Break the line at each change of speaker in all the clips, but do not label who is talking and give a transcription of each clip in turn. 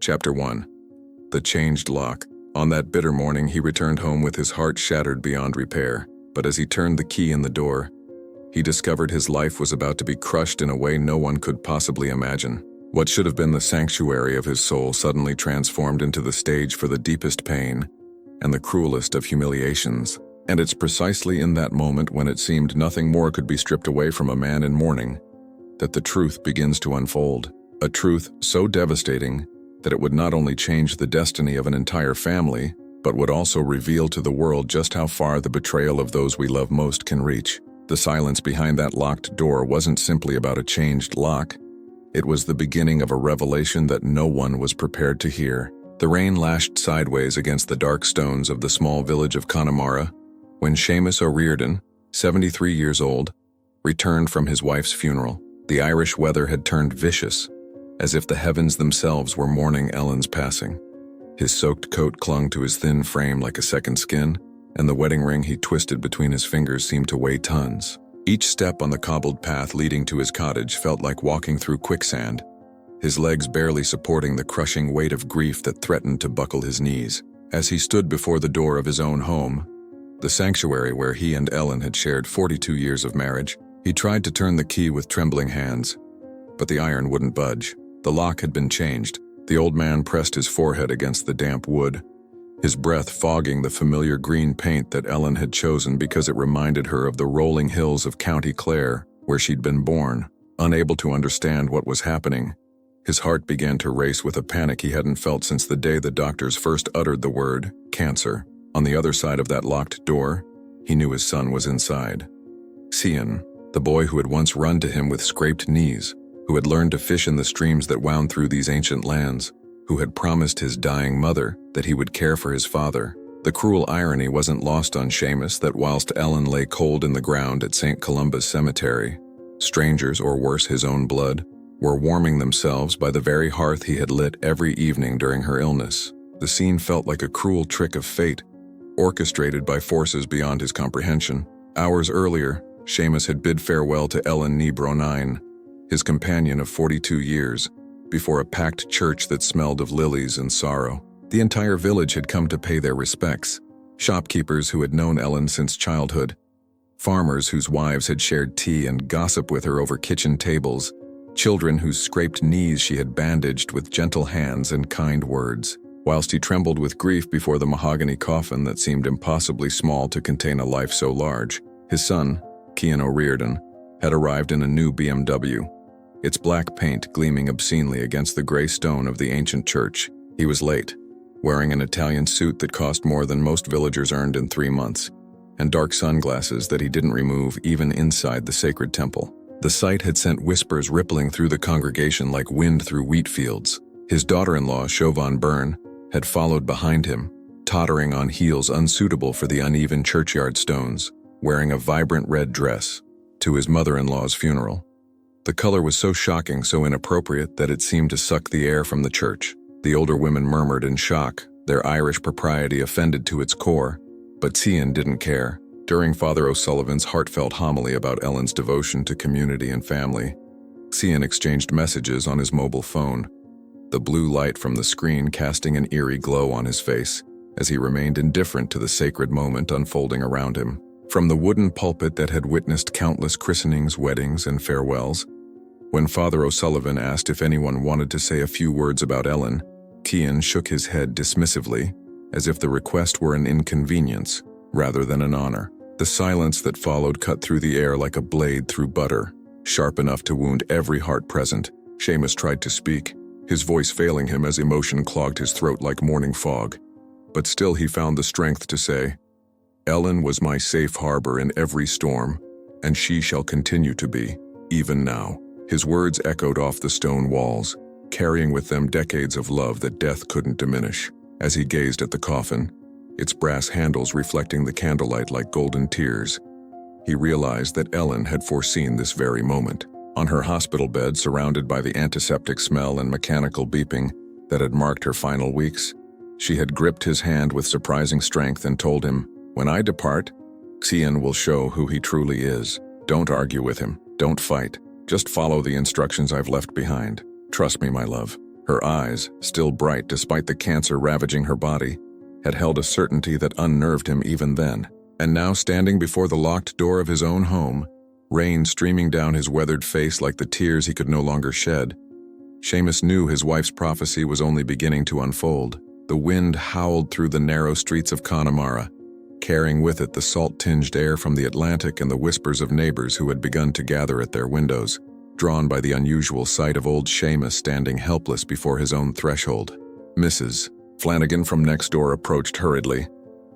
Chapter 1. The Changed Lock. On that bitter morning, he returned home with his heart shattered beyond repair. But as he turned the key in the door, he discovered his life was about to be crushed in a way no one could possibly imagine. What should have been the sanctuary of his soul suddenly transformed into the stage for the deepest pain and the cruelest of humiliations. And it's precisely in that moment when it seemed nothing more could be stripped away from a man in mourning that the truth begins to unfold. A truth so devastating that it would not only change the destiny of an entire family, but would also reveal to the world just how far the betrayal of those we love most can reach. The silence behind that locked door wasn't simply about a changed lock. It was the beginning of a revelation that no one was prepared to hear. The rain lashed sideways against the dark stones of the small village of Connemara when Seamus O'Riordan, 73 years old, returned from his wife's funeral. The Irish weather had turned vicious, as if the heavens themselves were mourning Ellen's passing. His soaked coat clung to his thin frame like a second skin, and the wedding ring he twisted between his fingers seemed to weigh tons. Each step on the cobbled path leading to his cottage felt like walking through quicksand, his legs barely supporting the crushing weight of grief that threatened to buckle his knees. As he stood before the door of his own home, the sanctuary where he and Ellen had shared 42 years of marriage, he tried to turn the key with trembling hands, but the iron wouldn't budge. The lock had been changed. The old man pressed his forehead against the damp wood, his breath fogging the familiar green paint that Ellen had chosen because it reminded her of the rolling hills of County Clare, where she'd been born. Unable to understand what was happening, his heart began to race with a panic he hadn't felt since the day the doctors first uttered the word, cancer. On the other side of that locked door, he knew his son was inside. Cian, the boy who had once run to him with scraped knees, who had learned to fish in the streams that wound through these ancient lands, who had promised his dying mother that he would care for his father. The cruel irony wasn't lost on Seamus that whilst Ellen lay cold in the ground at St. Columba's Cemetery, strangers, or worse, his own blood, were warming themselves by the very hearth he had lit every evening during her illness. The scene felt like a cruel trick of fate, orchestrated by forces beyond his comprehension. Hours earlier, Seamus had bid farewell to Ellen ní Bronine, his companion of 42 years, before a packed church that smelled of lilies and sorrow. The entire village had come to pay their respects. Shopkeepers who had known Ellen since childhood, farmers whose wives had shared tea and gossip with her over kitchen tables, children whose scraped knees she had bandaged with gentle hands and kind words. Whilst he trembled with grief before the mahogany coffin that seemed impossibly small to contain a life so large, his son, Cian O'Riordan, had arrived in a new BMW, its black paint gleaming obscenely against the gray stone of the ancient church. He was late, wearing an Italian suit that cost more than most villagers earned in 3 months, and dark sunglasses that he didn't remove even inside the sacred temple. The sight had sent whispers rippling through the congregation like wind through wheat fields. His daughter-in-law, Siobhan Byrne, had followed behind him, tottering on heels unsuitable for the uneven churchyard stones, wearing a vibrant red dress, to his mother-in-law's funeral. The color was so shocking, so inappropriate, that it seemed to suck the air from the church. The older women murmured in shock, their Irish propriety offended to its core, but Cian didn't care. During Father O'Sullivan's heartfelt homily about Ellen's devotion to community and family, Cian exchanged messages on his mobile phone, the blue light from the screen casting an eerie glow on his face as he remained indifferent to the sacred moment unfolding around him. From the wooden pulpit that had witnessed countless christenings, weddings, and farewells, when Father O'Sullivan asked if anyone wanted to say a few words about Ellen, Cian shook his head dismissively, as if the request were an inconvenience rather than an honor. The silence that followed cut through the air like a blade through butter, sharp enough to wound every heart present. Seamus tried to speak, his voice failing him as emotion clogged his throat like morning fog. But still he found the strength to say, "Ellen was my safe harbor in every storm, and she shall continue to be, even now." His words echoed off the stone walls, carrying with them decades of love that death couldn't diminish. As he gazed at the coffin, its brass handles reflecting the candlelight like golden tears, he realized that Ellen had foreseen this very moment. On her hospital bed, surrounded by the antiseptic smell and mechanical beeping that had marked her final weeks, she had gripped his hand with surprising strength and told him, "When I depart, Cian will show who he truly is. Don't argue with him. Don't fight. Just follow the instructions I've left behind. Trust me, my love." Her eyes, still bright despite the cancer ravaging her body, had held a certainty that unnerved him even then. And now, standing before the locked door of his own home, rain streaming down his weathered face like the tears he could no longer shed, Seamus knew his wife's prophecy was only beginning to unfold. The wind howled through the narrow streets of Connemara, carrying with it the salt-tinged air from the Atlantic and the whispers of neighbors who had begun to gather at their windows, drawn by the unusual sight of old Seamus standing helpless before his own threshold. Mrs. Flanagan from next door approached hurriedly,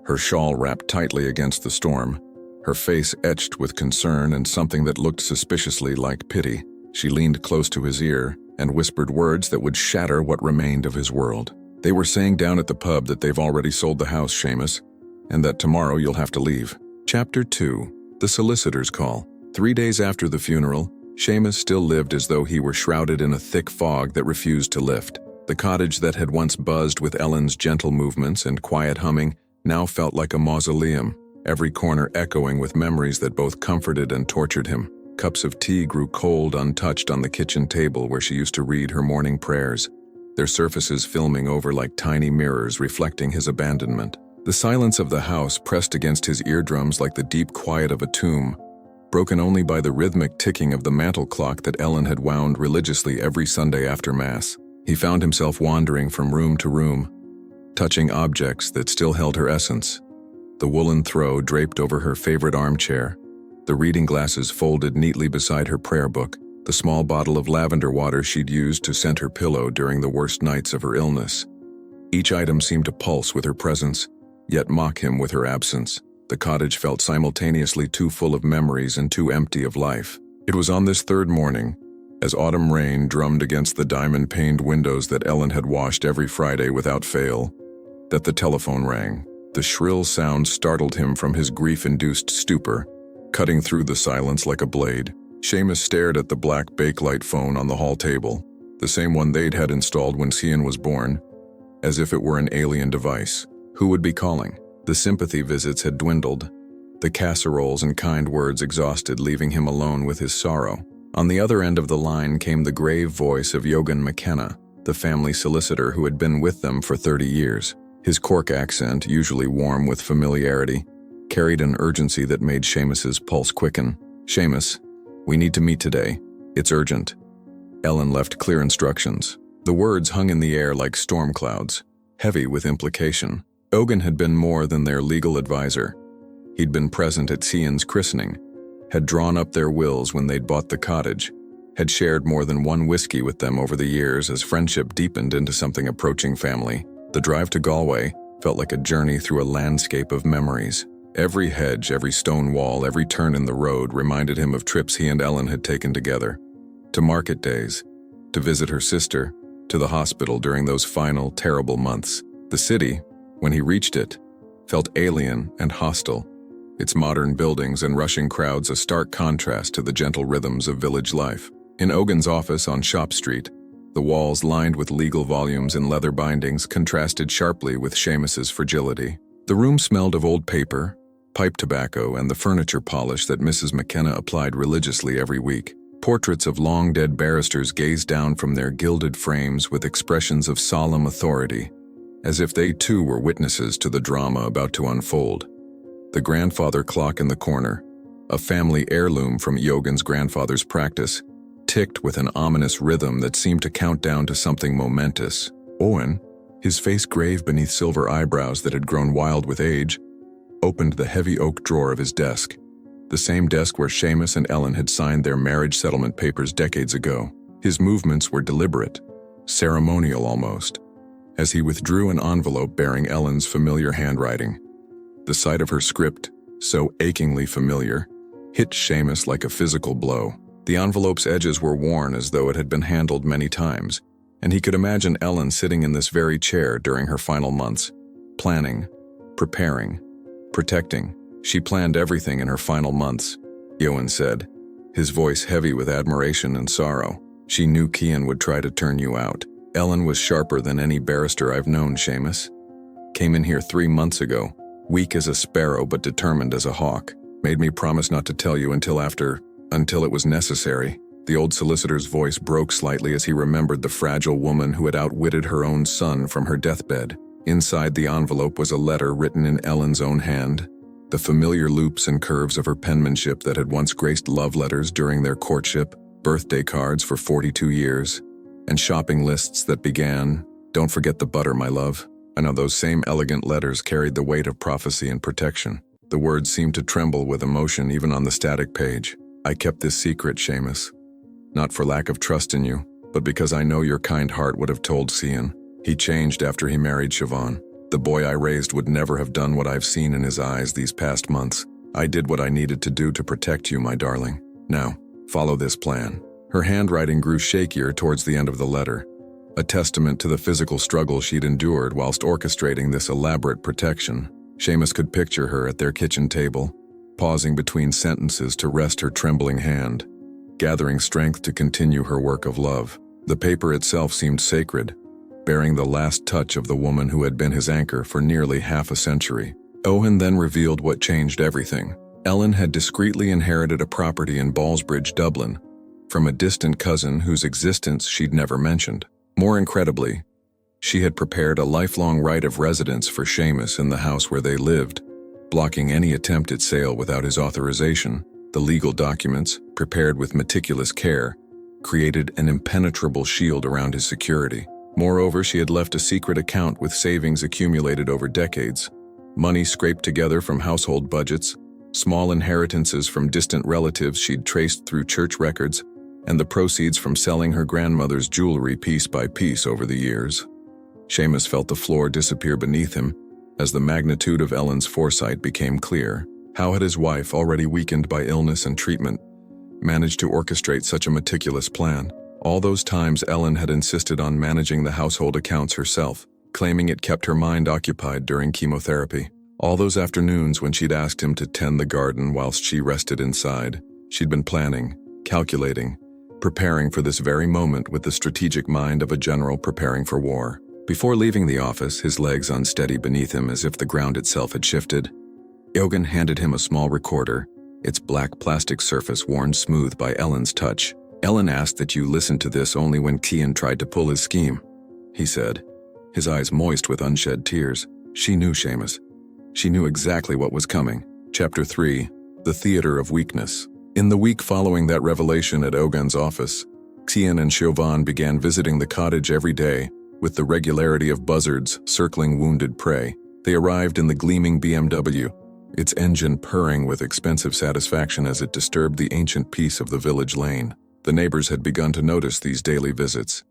her shawl wrapped tightly against the storm, her face etched with concern and something that looked suspiciously like pity. She leaned close to his ear and whispered words that would shatter what remained of his world. "They were saying down at the pub that they've already sold the house, Seamus, and that tomorrow you'll have to leave." Chapter 2. The Solicitor's Call. 3 days after the funeral, Seamus still lived as though he were shrouded in a thick fog that refused to lift. The cottage that had once buzzed with Ellen's gentle movements and quiet humming now felt like a mausoleum, every corner echoing with memories that both comforted and tortured him. Cups of tea grew cold, untouched on the kitchen table where she used to read her morning prayers, their surfaces filming over like tiny mirrors reflecting his abandonment. The silence of the house pressed against his eardrums like the deep quiet of a tomb, broken only by the rhythmic ticking of the mantel clock that Ellen had wound religiously every Sunday after Mass. He found himself wandering from room to room, touching objects that still held her essence. The woolen throw draped over her favorite armchair, the reading glasses folded neatly beside her prayer book, the small bottle of lavender water she'd used to scent her pillow during the worst nights of her illness. Each item seemed to pulse with her presence, yet mock him with her absence. The cottage felt simultaneously too full of memories and too empty of life. It was on this third morning, as autumn rain drummed against the diamond-paned windows that Ellen had washed every Friday without fail, that the telephone rang. The shrill sound startled him from his grief-induced stupor, cutting through the silence like a blade. Seamus stared at the black bakelite phone on the hall table, the same one they'd had installed when Cian was born, as if it were an alien device. Who would be calling? The sympathy visits had dwindled, the casseroles and kind words exhausted, leaving him alone with his sorrow. On the other end of the line came the grave voice of Yogan McKenna, the family solicitor who had been with them for 30 years. His Cork accent, usually warm with familiarity, carried an urgency that made Seamus's pulse quicken. "Seamus, we need to meet today. It's urgent." Ellen left clear instructions. The words hung in the air like storm clouds, heavy with implication. Yogan had been more than their legal advisor. He'd been present at Cian's christening, had drawn up their wills when they'd bought the cottage, had shared more than one whiskey with them over the years as friendship deepened into something approaching family. The drive to Galway felt like a journey through a landscape of memories. Every hedge, every stone wall, every turn in the road reminded him of trips he and Ellen had taken together. To market days, to visit her sister, to the hospital during those final, terrible months. The city, when he reached it, felt alien and hostile, its modern buildings and rushing crowds a stark contrast to the gentle rhythms of village life. In Ogan's office on Shop Street, the walls lined with legal volumes and leather bindings contrasted sharply with Seamus's fragility. The room smelled of old paper, pipe tobacco, and the furniture polish that Mrs. McKenna applied religiously every week. Portraits of long-dead barristers gazed down from their gilded frames with expressions of solemn authority, as if they too were witnesses to the drama about to unfold. The grandfather clock in the corner, a family heirloom from Yogan's grandfather's practice, ticked with an ominous rhythm that seemed to count down to something momentous. Owen, his face grave beneath silver eyebrows that had grown wild with age, opened the heavy oak drawer of his desk, the same desk where Seamus and Ellen had signed their marriage settlement papers decades ago. His movements were deliberate, ceremonial almost, as he withdrew an envelope bearing Ellen's familiar handwriting. The sight of her script, so achingly familiar, hit Seamus like a physical blow. The envelope's edges were worn as though it had been handled many times, and he could imagine Ellen sitting in this very chair during her final months, planning, preparing, protecting. She planned everything in her final months, Yoan said, his voice heavy with admiration and sorrow. "She knew Cian would try to turn you out. Ellen was sharper than any barrister I've known, Seamus. Came in here 3 months ago, weak as a sparrow but determined as a hawk. Made me promise not to tell you until it was necessary. The old solicitor's voice broke slightly as he remembered the fragile woman who had outwitted her own son from her deathbed. Inside the envelope was a letter written in Ellen's own hand, the familiar loops and curves of her penmanship that had once graced love letters during their courtship, birthday cards for 42 years, and shopping lists that began, "Don't forget the butter, my love." I know those same elegant letters carried the weight of prophecy and protection. The words seemed to tremble with emotion even on the static page. "I kept this secret, Seamus. Not for lack of trust in you, but because I know your kind heart would have told Cian. He changed after he married Siobhan. The boy I raised would never have done what I've seen in his eyes these past months. I did what I needed to do to protect you, my darling. Now, follow this plan." Her handwriting grew shakier towards the end of the letter, a testament to the physical struggle she'd endured whilst orchestrating this elaborate protection. Seamus could picture her at their kitchen table, pausing between sentences to rest her trembling hand, gathering strength to continue her work of love. The paper itself seemed sacred, bearing the last touch of the woman who had been his anchor for nearly half a century. Owen then revealed what changed everything. Ellen had discreetly inherited a property in Ballsbridge, Dublin, from a distant cousin whose existence she'd never mentioned. More incredibly, she had prepared a lifelong right of residence for Seamus in the house where they lived, blocking any attempt at sale without his authorization. The legal documents, prepared with meticulous care, created an impenetrable shield around his security. Moreover, she had left a secret account with savings accumulated over decades, money scraped together from household budgets, small inheritances from distant relatives she'd traced through church records, and the proceeds from selling her grandmother's jewelry piece by piece over the years. Seamus felt the floor disappear beneath him as the magnitude of Ellen's foresight became clear. How had his wife, already weakened by illness and treatment, managed to orchestrate such a meticulous plan? All those times Ellen had insisted on managing the household accounts herself, claiming it kept her mind occupied during chemotherapy. All those afternoons when she'd asked him to tend the garden whilst she rested inside, she'd been planning, calculating, preparing for this very moment with the strategic mind of a general preparing for war. Before leaving the office, his legs unsteady beneath him as if the ground itself had shifted, Eogan handed him a small recorder, its black plastic surface worn smooth by Ellen's touch. "Ellen asked that you listen to this only when Cian tried to pull his scheme," he said, his eyes moist with unshed tears. She knew Seamus. She knew exactly what was coming. Chapter 3, The Theater of Weakness. In the week following that revelation at Eogan's office, Cian and Siobhan began visiting the cottage every day, with the regularity of buzzards circling wounded prey. They arrived in the gleaming BMW, its engine purring with expensive satisfaction as it disturbed the ancient peace of the village lane. The neighbors had begun to notice these daily visits,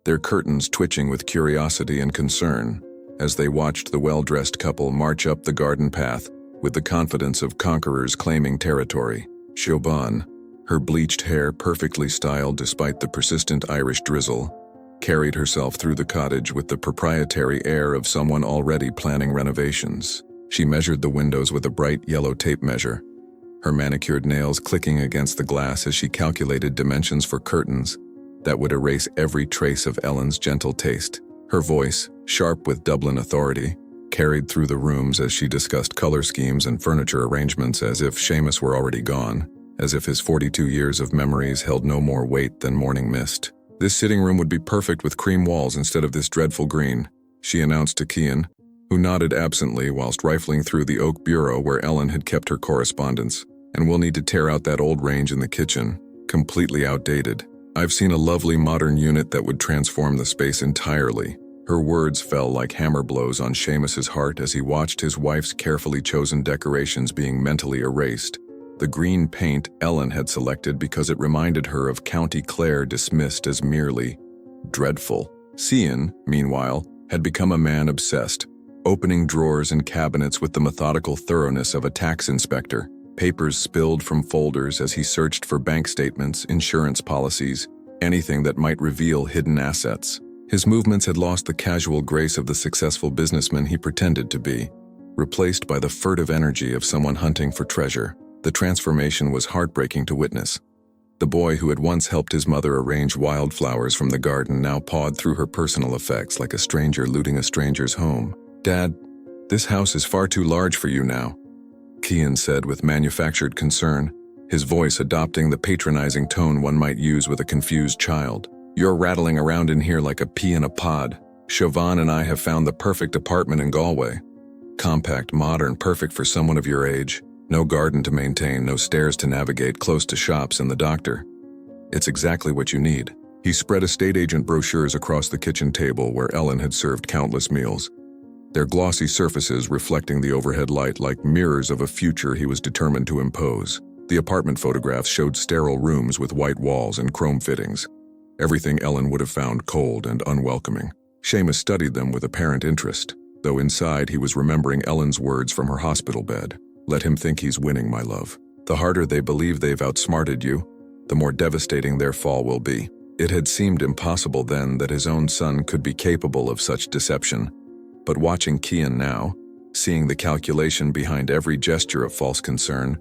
their curtains twitching with curiosity and concern as they watched the well-dressed couple march up the garden path with the confidence of conquerors claiming territory. Siobhan, her bleached hair perfectly styled despite the persistent Irish drizzle, carried herself through the cottage with the proprietary air of someone already planning renovations. She measured the windows with a bright yellow tape measure, her manicured nails clicking against the glass as she calculated dimensions for curtains that would erase every trace of Ellen's gentle taste. Her voice, sharp with Dublin authority, carried through the rooms as she discussed color schemes and furniture arrangements as if Seamus were already gone, as if his 42 years of memories held no more weight than morning mist. "This sitting room would be perfect with cream walls instead of this dreadful green," she announced to Cian, who nodded absently whilst rifling through the oak bureau where Ellen had kept her correspondence. "And we'll need to tear out that old range in the kitchen, completely outdated. I've seen a lovely modern unit that would transform the space entirely." Her words fell like hammer blows on Seamus's heart as he watched his wife's carefully chosen decorations being mentally erased. The green paint Ellen had selected because it reminded her of County Clare dismissed as merely dreadful. Cian, meanwhile, had become a man obsessed, opening drawers and cabinets with the methodical thoroughness of a tax inspector. Papers spilled from folders as he searched for bank statements, insurance policies, anything that might reveal hidden assets. His movements had lost the casual grace of the successful businessman he pretended to be, replaced by the furtive energy of someone hunting for treasure. The transformation was heartbreaking to witness. The boy who had once helped his mother arrange wildflowers from the garden now pawed through her personal effects like a stranger looting a stranger's home. "Dad, this house is far too large for you now," Cian said with manufactured concern, his voice adopting the patronizing tone one might use with a confused child. "You're rattling around in here like a pea in a pod. Siobhan and I have found the perfect apartment in Galway. Compact, modern, perfect for someone of your age. No garden to maintain, no stairs to navigate, close to shops and the doctor. It's exactly what you need." He spread estate agent brochures across the kitchen table where Ellen had served countless meals, their glossy surfaces reflecting the overhead light like mirrors of a future he was determined to impose. The apartment photographs showed sterile rooms with white walls and chrome fittings, everything Ellen would have found cold and unwelcoming. Seamus studied them with apparent interest, though inside he was remembering Ellen's words from her hospital bed. "Let him think he's winning, my love. The harder they believe they've outsmarted you, the more devastating their fall will be." It had seemed impossible then that his own son could be capable of such deception. But watching Cian now, seeing the calculation behind every gesture of false concern,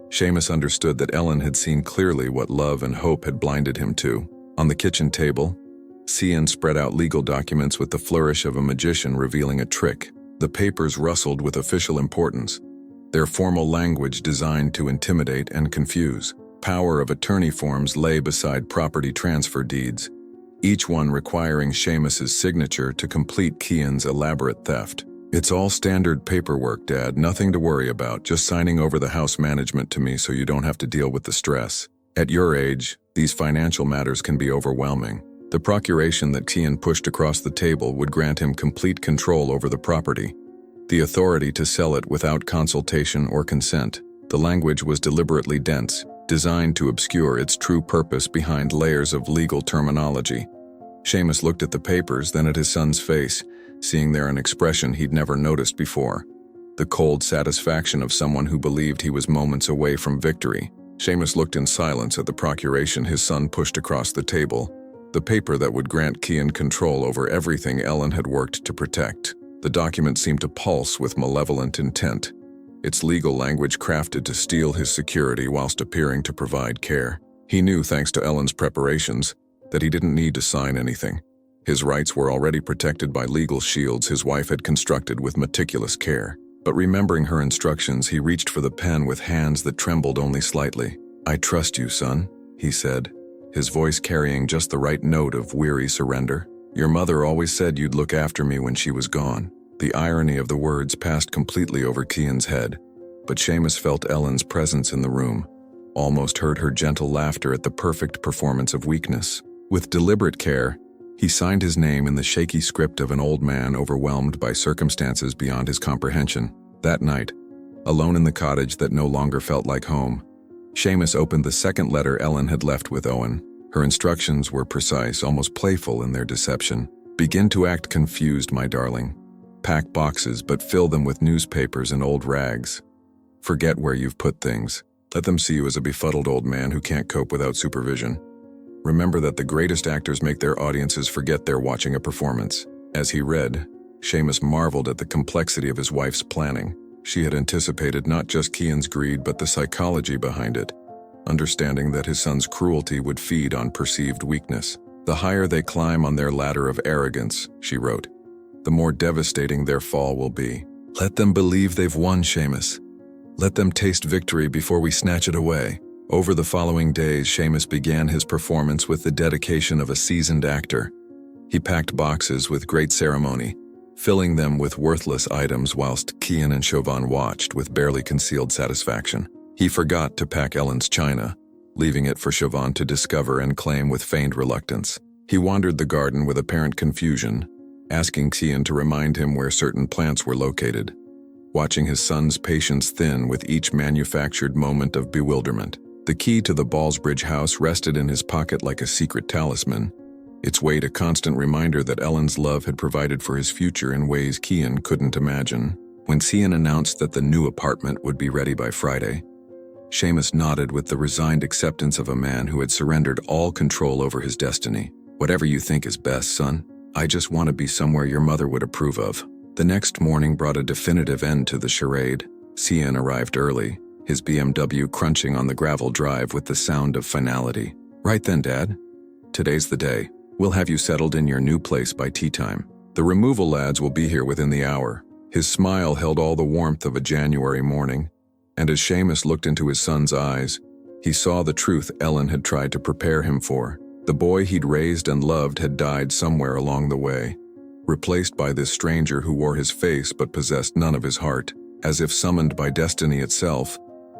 Seamus understood that Ellen had seen clearly what love and hope had blinded him to. On the kitchen table, Cian spread out legal documents with the flourish of a magician revealing a trick. The papers rustled with official importance, their formal language designed to intimidate and confuse. Power of attorney forms lay beside property transfer deeds, each one requiring Seamus's signature to complete Cian's elaborate theft. "It's all standard paperwork, Dad, nothing to worry about, just signing over the house management to me so you don't have to deal with the stress. At your age, these financial matters can be overwhelming." The procuration that Cian pushed across the table would grant him complete control over the property, the authority to sell it without consultation or consent. The language was deliberately dense, designed to obscure its true purpose behind layers of legal terminology. Seamus looked at the papers, then at his son's face, seeing there an expression he'd never noticed before. The cold satisfaction of someone who believed he was moments away from victory. Seamus looked in silence at the procuration his son pushed across the table, the paper that would grant Cian control over everything Ellen had worked to protect. The document seemed to pulse with malevolent intent, its legal language crafted to steal his security whilst appearing to provide care. He knew, thanks to Ellen's preparations, that he didn't need to sign anything. His rights were already protected by legal shields his wife had constructed with meticulous care. But remembering her instructions, he reached for the pen with hands that trembled only slightly. "I trust you, son," he said, his voice carrying just the right note of weary surrender. "Your mother always said you'd look after me when she was gone." The irony of the words passed completely over Cian's head, but Seamus felt Ellen's presence in the room, almost heard her gentle laughter at the perfect performance of weakness. With deliberate care, he signed his name in the shaky script of an old man overwhelmed by circumstances beyond his comprehension. That night, alone in the cottage that no longer felt like home, Seamus opened the second letter Ellen had left with Owen. Her instructions were precise, almost playful in their deception. "Begin to act confused, my darling. Pack boxes, but fill them with newspapers and old rags. Forget where you've put things. Let them see you as a befuddled old man who can't cope without supervision. Remember that the greatest actors make their audiences forget they're watching a performance." As he read, Seamus marveled at the complexity of his wife's planning. She had anticipated not just Cian's greed but the psychology behind it, understanding that his son's cruelty would feed on perceived weakness. "The higher they climb on their ladder of arrogance," she wrote, "the more devastating their fall will be. Let them believe they've won, Seamus. Let them taste victory before we snatch it away." Over the following days, Seamus began his performance with the dedication of a seasoned actor. He packed boxes with great ceremony, filling them with worthless items whilst Cian and Siobhan watched with barely concealed satisfaction. He forgot to pack Ellen's china, leaving it for Siobhan to discover and claim with feigned reluctance. He wandered the garden with apparent confusion, asking Cian to remind him where certain plants were located, watching his son's patience thin with each manufactured moment of bewilderment. The key to the Ballsbridge house rested in his pocket like a secret talisman, its weight a constant reminder that Ellen's love had provided for his future in ways Cian couldn't imagine. When Cian announced that the new apartment would be ready by Friday, Seamus nodded with the resigned acceptance of a man who had surrendered all control over his destiny. "Whatever you think is best, son. I just want to be somewhere your mother would approve of." The next morning brought a definitive end to the charade. Cian arrived early, his BMW crunching on the gravel drive with the sound of finality. "Right then, Dad. Today's the day. We'll have you settled in your new place by tea time. The removal lads will be here within the hour." His smile held all the warmth of a January morning, and as Seamus looked into his son's eyes, He saw the truth Ellen had tried to prepare him for. The boy he'd raised and loved had died somewhere along the way, replaced by this stranger who wore his face but possessed none of his heart. As if summoned by destiny itself,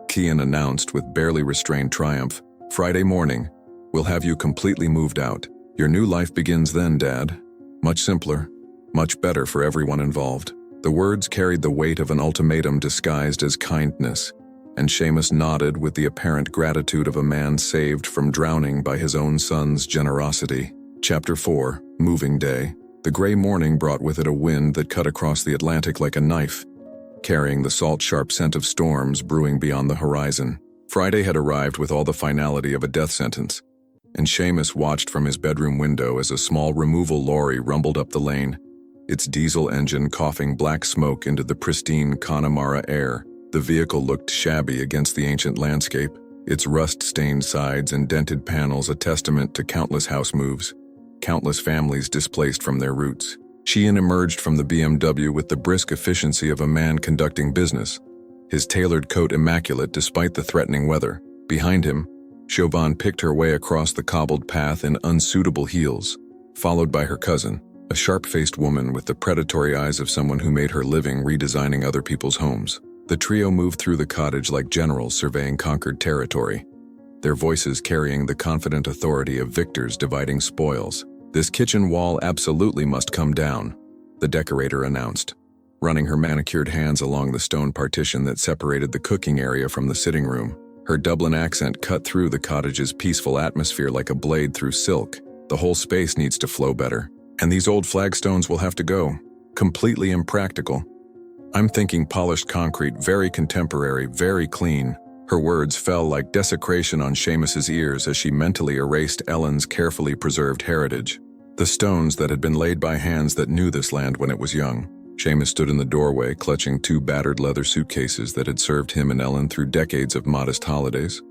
Kian announced with barely restrained triumph, "Friday morning, we'll have you completely moved out. Your new life begins then, Dad. Much simpler, much better for everyone involved." The words carried the weight of an ultimatum disguised as kindness, and Seamus nodded with the apparent gratitude of a man saved from drowning by his own son's generosity. Chapter 4, Moving Day. The gray morning brought with it a wind that cut across the Atlantic like a knife, carrying the salt-sharp scent of storms brewing beyond the horizon. Friday had arrived with all the finality of a death sentence, and Seamus watched from his bedroom window as a small removal lorry rumbled up the lane, its diesel engine coughing black smoke into the pristine Connemara air. The vehicle looked shabby against the ancient landscape, its rust-stained sides and dented panels a testament to countless house moves, countless families displaced from their roots. Sheehan emerged from the BMW with the brisk efficiency of a man conducting business, his tailored coat immaculate despite the threatening weather. Behind him, Chauvin picked her way across the cobbled path in unsuitable heels, followed by her cousin, a sharp-faced woman with the predatory eyes of someone who made her living redesigning other people's homes. The trio moved through the cottage like generals surveying conquered territory, their voices carrying the confident authority of victors dividing spoils. "This kitchen wall absolutely must come down," the decorator announced, running her manicured hands along the stone partition that separated the cooking area from the sitting room. Her Dublin accent cut through the cottage's peaceful atmosphere like a blade through silk. "The whole space needs to flow better, and these old flagstones will have to go. Completely impractical. I'm thinking polished concrete, very contemporary, very clean." Her words fell like desecration on Seamus's ears as she mentally erased Ellen's carefully preserved heritage, the stones that had been laid by hands that knew this land when it was young. Seamus stood in the doorway, clutching two battered leather suitcases that had served him and Ellen through decades of modest holidays,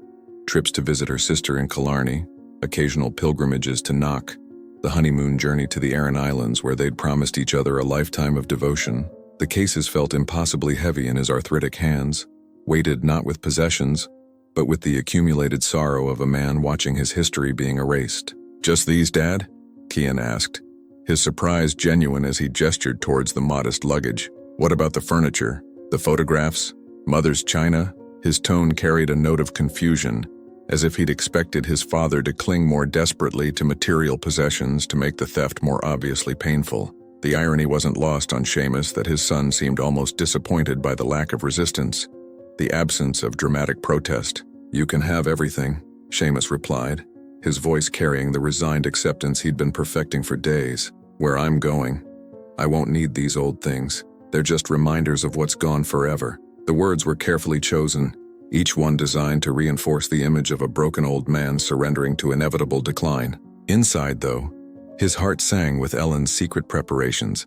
trips to visit her sister in Killarney, occasional pilgrimages to Knock, the honeymoon journey to the Aran Islands where they'd promised each other a lifetime of devotion. The cases felt impossibly heavy in his arthritic hands, weighted not with possessions, but with the accumulated sorrow of a man watching his history being erased. "Just these, Dad?" Kian asked, his surprise genuine as he gestured towards the modest luggage. "What about the furniture? The photographs? Mother's china?" His tone carried a note of confusion, as if he'd expected his father to cling more desperately to material possessions to make the theft more obviously painful. The irony wasn't lost on Seamus that his son seemed almost disappointed by the lack of resistance, the absence of dramatic protest. "You can have everything," Seamus replied, his voice carrying the resigned acceptance he'd been perfecting for days. "Where I'm going, I won't need these old things. They're just reminders of what's gone forever." The words were carefully chosen, each one designed to reinforce the image of a broken old man surrendering to inevitable decline. Inside, though, his heart sang with Ellen's secret preparations,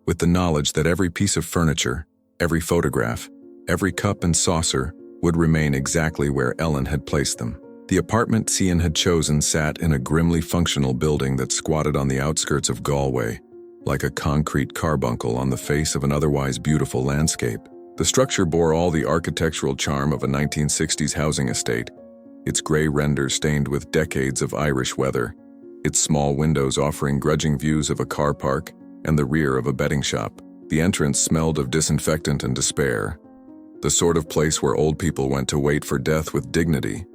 with the knowledge that every piece of furniture, every photograph, every cup and saucer would remain exactly where Ellen had placed them. The apartment Cian had chosen sat in a grimly functional building that squatted on the outskirts of Galway, like a concrete carbuncle on the face of an otherwise beautiful landscape. The structure bore all the architectural charm of a 1960s housing estate, its gray render stained with decades of Irish weather, its small windows offering grudging views of a car park and the rear of a betting shop. The entrance smelled of disinfectant and despair, the sort of place where old people went to wait for death with dignity,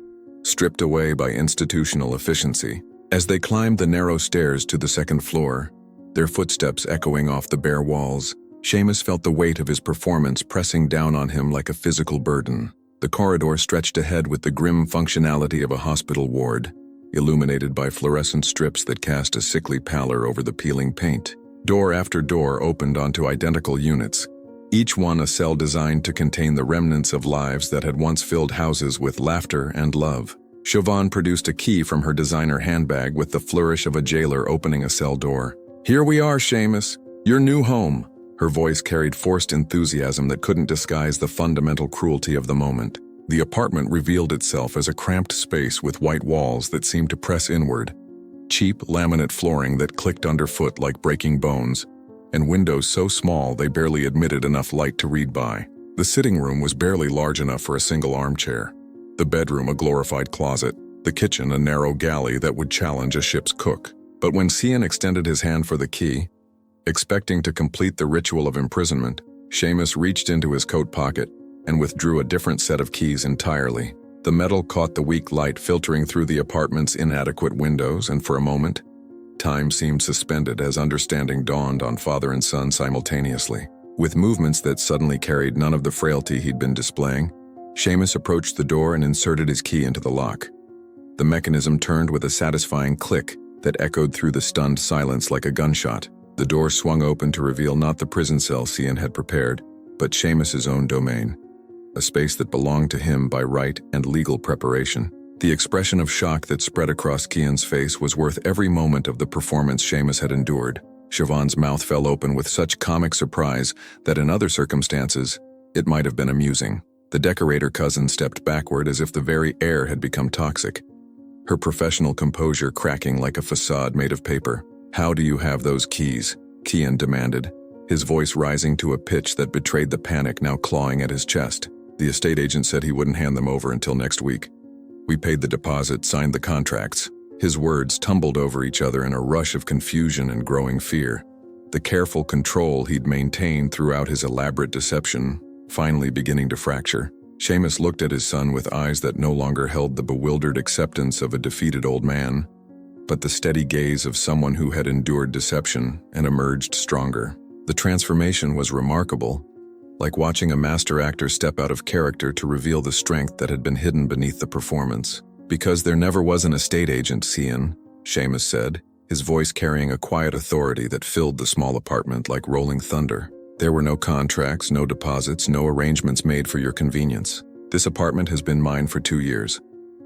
stripped away by institutional efficiency. As they climbed the narrow stairs to the second floor, their footsteps echoing off the bare walls, Seamus felt the weight of his performance pressing down on him like a physical burden. The corridor stretched ahead with the grim functionality of a hospital ward, illuminated by fluorescent strips that cast a sickly pallor over the peeling paint. Door after door opened onto identical units, each one a cell designed to contain the remnants of lives that had once filled houses with laughter and love. Chauvin produced a key from her designer handbag with the flourish of a jailer opening a cell door. "Here we are, Seamus, your new home." Her voice carried forced enthusiasm that couldn't disguise the fundamental cruelty of the moment. The apartment revealed itself as a cramped space with white walls that seemed to press inward, cheap laminate flooring that clicked underfoot like breaking bones, and windows so small they barely admitted enough light to read by. The sitting room was barely large enough for a single armchair, The bedroom a glorified closet, the kitchen a narrow galley that would challenge a ship's cook. But when Cian extended his hand for the key, expecting to complete the ritual of imprisonment, Seamus reached into his coat pocket and withdrew a different set of keys entirely. The metal caught the weak light filtering through the apartment's inadequate windows, and for a moment, time seemed suspended as understanding dawned on father and son simultaneously. With movements that suddenly carried none of the frailty he'd been displaying, Seamus approached the door and inserted his key into the lock. The mechanism turned with a satisfying click that echoed through the stunned silence like a gunshot. The door swung open to reveal not the prison cell Cian had prepared, but Seamus's own domain, a space that belonged to him by right and legal preparation. The expression of shock that spread across Cian's face was worth every moment of the performance Seamus had endured. Siobhan's mouth fell open with such comic surprise that in other circumstances, it might have been amusing. The decorator cousin stepped backward as if the very air had become toxic, her professional composure cracking like a facade made of paper. "How do you have those keys?" Cian demanded, his voice rising to a pitch that betrayed the panic now clawing at his chest. "The estate agent said he wouldn't hand them over until next week. We paid the deposit, signed the contracts." His words tumbled over each other in a rush of confusion and growing fear. The careful control he'd maintained throughout his elaborate deception finally beginning to fracture. Seamus looked at his son with eyes that no longer held the bewildered acceptance of a defeated old man, but the steady gaze of someone who had endured deception and emerged stronger. The transformation was remarkable, like watching a master actor step out of character to reveal the strength that had been hidden beneath the performance. "Because there never was an estate agent, Cian," Seamus said, his voice carrying a quiet authority that filled the small apartment like rolling thunder. "There were no contracts, no deposits, no arrangements made for your convenience. This apartment has been mine for 2 years,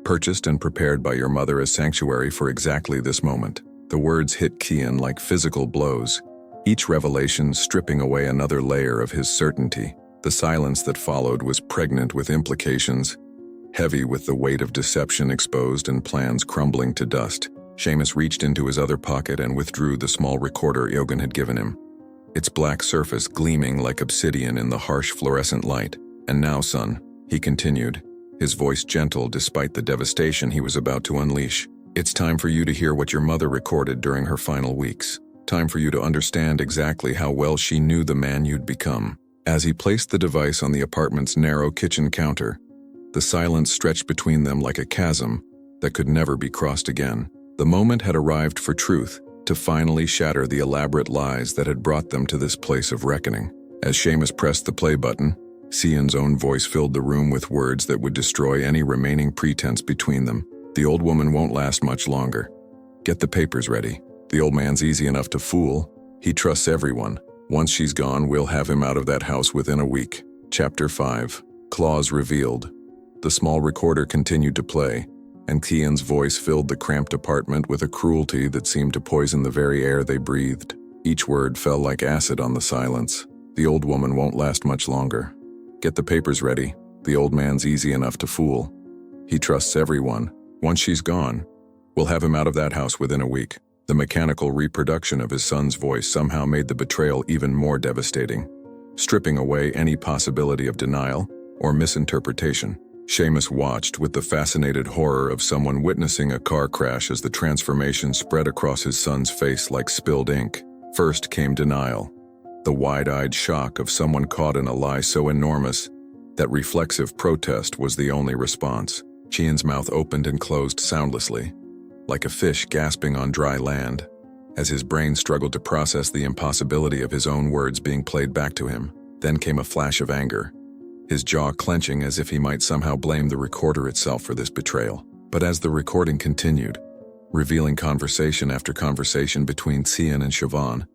purchased and prepared by your mother as sanctuary for exactly this moment." The words hit Cian like physical blows, each revelation stripping away another layer of his certainty. The silence that followed was pregnant with implications, heavy with the weight of deception exposed and plans crumbling to dust. Seamus reached into his other pocket and withdrew the small recorder Iogan had given him, its black surface gleaming like obsidian in the harsh fluorescent light. "And now, son," he continued, his voice gentle despite the devastation he was about to unleash, "it's time for you to hear what your mother recorded during her final weeks. Time for you to understand exactly how well she knew the man you'd become." As he placed the device on the apartment's narrow kitchen counter, the silence stretched between them like a chasm that could never be crossed again. The moment had arrived for truth to finally shatter the elaborate lies that had brought them to this place of reckoning. As Seamus pressed the play button, Cian's own voice filled the room with words that would destroy any remaining pretense between them. "The old woman won't last much longer. Get the papers ready. The old man's easy enough to fool. He trusts everyone. Once she's gone, we'll have him out of that house within a week." Chapter 5. Clause revealed. The small recorder continued to play, and Cian's voice filled the cramped apartment with a cruelty that seemed to poison the very air they breathed. Each word fell like acid on the silence. "The old woman won't last much longer. Get the papers ready. The old man's easy enough to fool. He trusts everyone. Once she's gone, we'll have him out of that house within a week." The mechanical reproduction of his son's voice somehow made the betrayal even more devastating, stripping away any possibility of denial or misinterpretation. Seamus watched with the fascinated horror of someone witnessing a car crash as the transformation spread across his son's face like spilled ink. First came denial, the wide-eyed shock of someone caught in a lie so enormous that reflexive protest was the only response. Cian's mouth opened and closed soundlessly, like a fish gasping on dry land, as his brain struggled to process the impossibility of his own words being played back to him. Then came a flash of anger, his jaw clenching as if he might somehow blame the recorder itself for this betrayal. But as the recording continued, revealing conversation after conversation between Cian and Siobhan,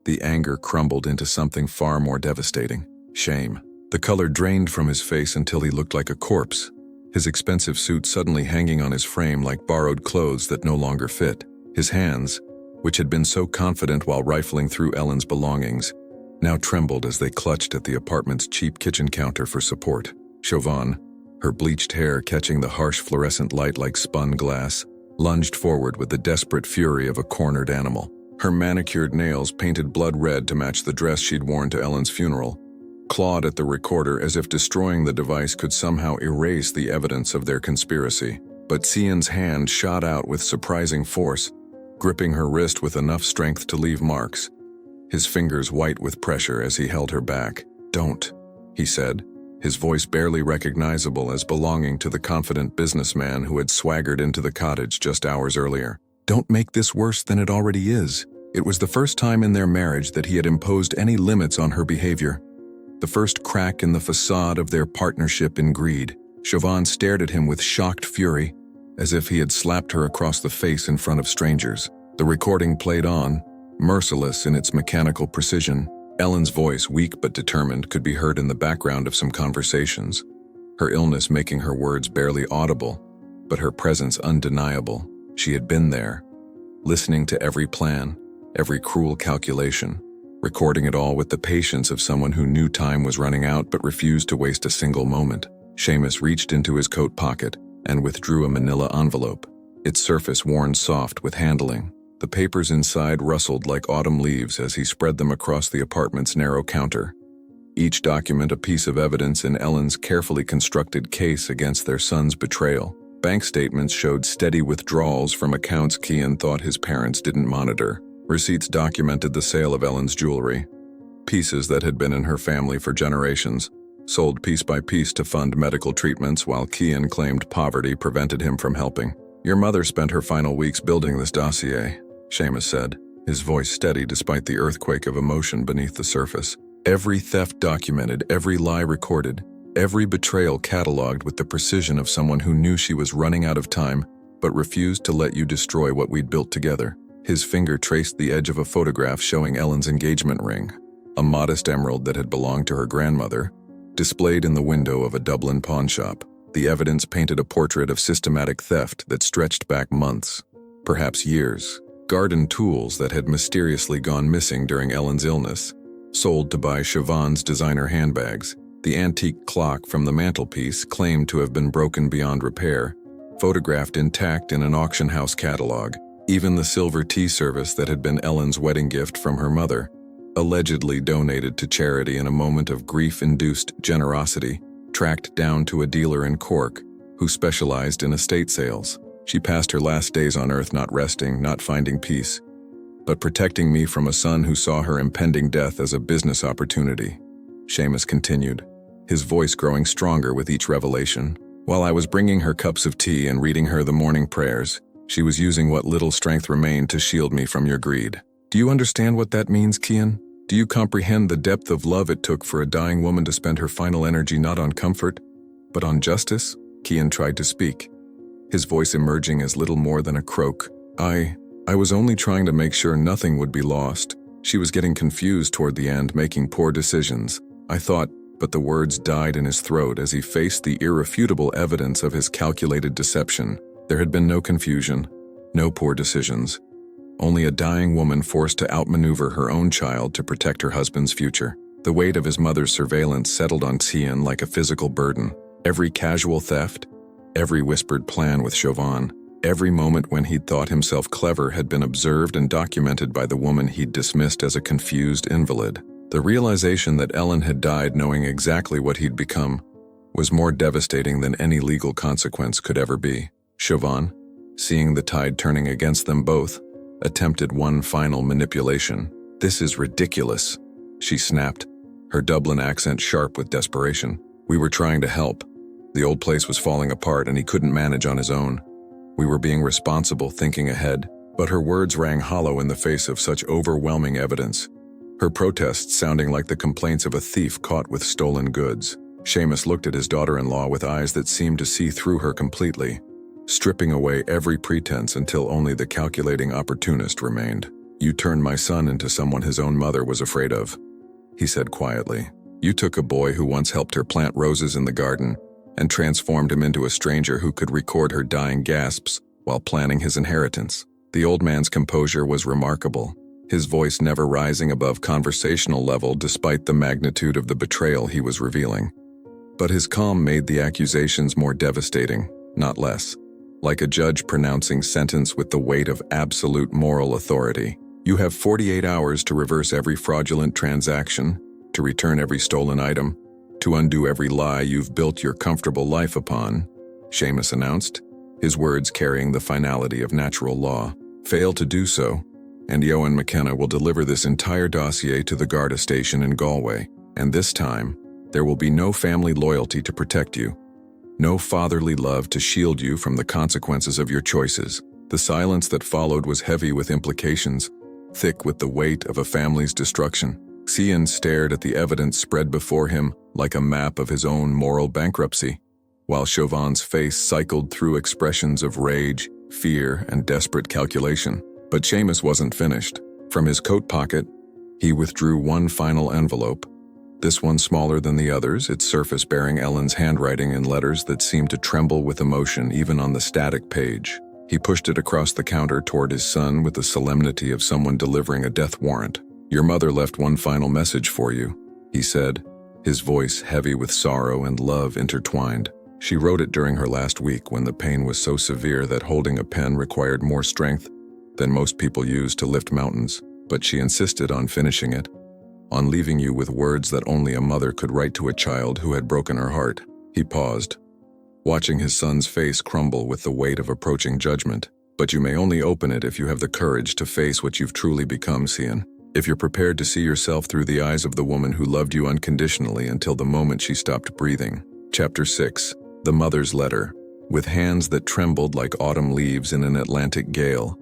the anger crumbled into something far more devastating: shame. The color drained from his face until he looked like a corpse, his expensive suit suddenly hanging on his frame like borrowed clothes that no longer fit. His hands, which had been so confident while rifling through Ellen's belongings, now trembled as they clutched at the apartment's cheap kitchen counter for support. Siobhan, her bleached hair catching the harsh fluorescent light like spun glass, lunged forward with the desperate fury of a cornered animal. Her manicured nails painted blood red to match the dress she'd worn to Ellen's funeral, clawed at the recorder as if destroying the device could somehow erase the evidence of their conspiracy. But Cian's hand shot out with surprising force, gripping her wrist with enough strength to leave marks. His fingers white with pressure as he held her back. "Don't," he said, his voice barely recognizable as belonging to the confident businessman who had swaggered into the cottage just hours earlier. "Don't make this worse than it already is." It was the first time in their marriage that he had imposed any limits on her behavior. The first crack in the facade of their partnership in greed. Siobhan stared at him with shocked fury, as if he had slapped her across the face in front of strangers. The recording played on, merciless in its mechanical precision. Ellen's voice, weak but determined, could be heard in the background of some conversations, her illness making her words barely audible, but her presence undeniable. She had been there, listening to every plan, every cruel calculation, recording it all with the patience of someone who knew time was running out but refused to waste a single moment. Seamus reached into his coat pocket and withdrew a manila envelope, its surface worn soft with handling. The papers inside rustled like autumn leaves as he spread them across the apartment's narrow counter, each document a piece of evidence in Ellen's carefully constructed case against their son's betrayal. Bank statements showed steady withdrawals from accounts Cian thought his parents didn't monitor. Receipts documented the sale of Ellen's jewelry, pieces that had been in her family for generations, sold piece by piece to fund medical treatments while Cian claimed poverty prevented him from helping. "Your mother spent her final weeks building this dossier," Seamus said, his voice steady despite the earthquake of emotion beneath the surface. "Every theft documented, every lie recorded, every betrayal cataloged with the precision of someone who knew she was running out of time but refused to let you destroy what we'd built together." His finger traced the edge of a photograph showing Ellen's engagement ring, a modest emerald that had belonged to her grandmother, displayed in the window of a Dublin pawnshop. The evidence painted a portrait of systematic theft that stretched back months, perhaps years. Garden tools that had mysteriously gone missing during Ellen's illness, sold to buy Siobhan's designer handbags. The antique clock from the mantelpiece claimed to have been broken beyond repair, photographed intact in an auction house catalog. Even the silver tea service that had been Ellen's wedding gift from her mother, allegedly donated to charity in a moment of grief-induced generosity, tracked down to a dealer in Cork who specialized in estate sales. She passed her last days on earth not resting, not finding peace, but protecting me from a son who saw her impending death as a business opportunity. Seamus continued, his voice growing stronger with each revelation. "While I was bringing her cups of tea and reading her the morning prayers, she was using what little strength remained to shield me from your greed. Do you understand what that means, Cian? Do you comprehend the depth of love it took for a dying woman to spend her final energy not on comfort, but on justice?" Cian tried to speak, his voice emerging as little more than a croak. I was only trying to make sure nothing would be lost. She was getting confused toward the end, making poor decisions. I thought, but the words died in his throat as he faced the irrefutable evidence of his calculated deception. There had been no confusion, no poor decisions. Only a dying woman forced to outmaneuver her own child to protect her husband's future. The weight of his mother's surveillance settled on Cian like a physical burden. Every casual theft, every whispered plan with Siobhan, every moment when he'd thought himself clever had been observed and documented by the woman he'd dismissed as a confused invalid. The realization that Ellen had died knowing exactly what he'd become was more devastating than any legal consequence could ever be. Siobhan, seeing the tide turning against them both, attempted one final manipulation. "This is ridiculous," she snapped, her Dublin accent sharp with desperation. "We were trying to help. The old place was falling apart and he couldn't manage on his own. We were being responsible, thinking ahead." But her words rang hollow in the face of such overwhelming evidence, her protests sounding like the complaints of a thief caught with stolen goods. Seamus looked at his daughter-in-law with eyes that seemed to see through her completely, stripping away every pretense until only the calculating opportunist remained. "You turned my son into someone his own mother was afraid of," he said quietly. "You took a boy who once helped her plant roses in the garden and transformed him into a stranger who could record her dying gasps while planning his inheritance." The old man's composure was remarkable, his voice never rising above conversational level despite the magnitude of the betrayal he was revealing. But his calm made the accusations more devastating, not less. Like a judge pronouncing sentence with the weight of absolute moral authority. "You have 48 hours to reverse every fraudulent transaction, to return every stolen item, to undo every lie you've built your comfortable life upon, Seamus announced, his words carrying the finality of natural law. Fail to do so, and Eoin McKenna will deliver this entire dossier to the Garda station in Galway, and this time, there will be no family loyalty to protect you, no fatherly love to shield you from the consequences of your choices. The silence that followed was heavy with implications, thick with the weight of a family's destruction. Cian stared at the evidence spread before him like a map of his own moral bankruptcy, while Chauvin's face cycled through expressions of rage, fear, and desperate calculation. But Seamus wasn't finished. From his coat pocket, he withdrew one final envelope, this one smaller than the others, its surface bearing Ellen's handwriting in letters that seemed to tremble with emotion even on the static page. He pushed it across the counter toward his son with the solemnity of someone delivering a death warrant. "Your mother left one final message for you," he said, his voice heavy with sorrow and love intertwined. "She wrote it during her last week when the pain was so severe that holding a pen required more strength than most people use to lift mountains, but she insisted on finishing it, on leaving you with words that only a mother could write to a child who had broken her heart." He paused, watching his son's face crumble with the weight of approaching judgment. "But you may only open it if you have the courage to face what you've truly become, Cian. If you're prepared to see yourself through the eyes of the woman who loved you unconditionally until the moment she stopped breathing." Chapter 6. The Mother's Letter. With hands that trembled like autumn leaves in an Atlantic gale,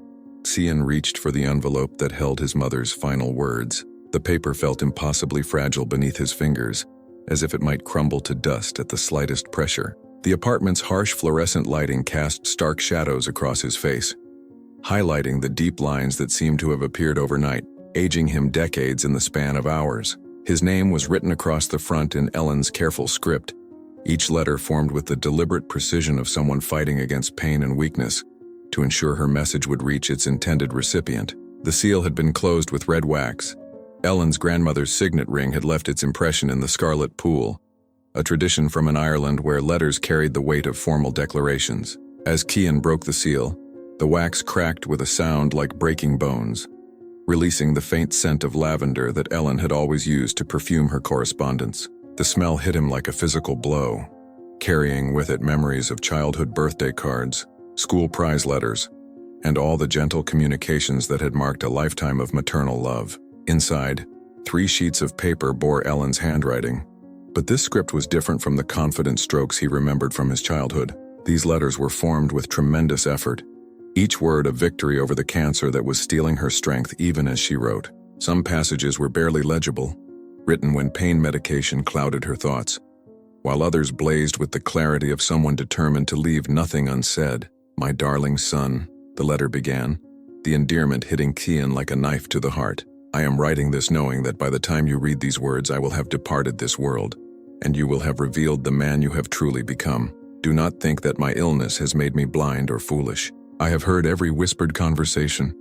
Cian reached for the envelope that held his mother's final words. The paper felt impossibly fragile beneath his fingers, as if it might crumble to dust at the slightest pressure. The apartment's harsh fluorescent lighting cast stark shadows across his face, highlighting the deep lines that seemed to have appeared overnight, aging him decades in the span of hours. His name was written across the front in Ellen's careful script, each letter formed with the deliberate precision of someone fighting against pain and weakness to ensure her message would reach its intended recipient. The seal had been closed with red wax. Ellen's grandmother's signet ring had left its impression in the scarlet pool, a tradition from an Ireland where letters carried the weight of formal declarations. As Cian broke the seal, the wax cracked with a sound like breaking bones, releasing the faint scent of lavender that Ellen had always used to perfume her correspondence. The smell hit him like a physical blow, carrying with it memories of childhood birthday cards, school prize letters, and all the gentle communications that had marked a lifetime of maternal love. Inside, 3 sheets of paper bore Ellen's handwriting, but this script was different from the confident strokes he remembered from his childhood. These letters were formed with tremendous effort, each word a victory over the cancer that was stealing her strength even as she wrote. Some passages were barely legible, written when pain medication clouded her thoughts, while others blazed with the clarity of someone determined to leave nothing unsaid. "My darling son," the letter began, the endearment hitting Cian like a knife to the heart. "I am writing this knowing that by the time you read these words I will have departed this world, and you will have revealed the man you have truly become. Do not think that my illness has made me blind or foolish. I have heard every whispered conversation,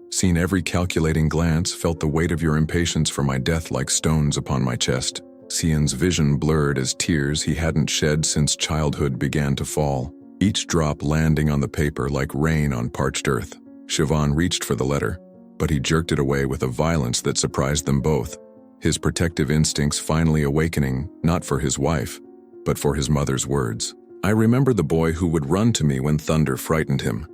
seen every calculating glance, felt the weight of your impatience for my death like stones upon my chest." Cian's vision blurred as tears he hadn't shed since childhood began to fall, each drop landing on the paper like rain on parched earth. Siobhan reached for the letter, but he jerked it away with a violence that surprised them both, his protective instincts finally awakening, not for his wife, but for his mother's words. "I remember the boy who would run to me when thunder frightened him,"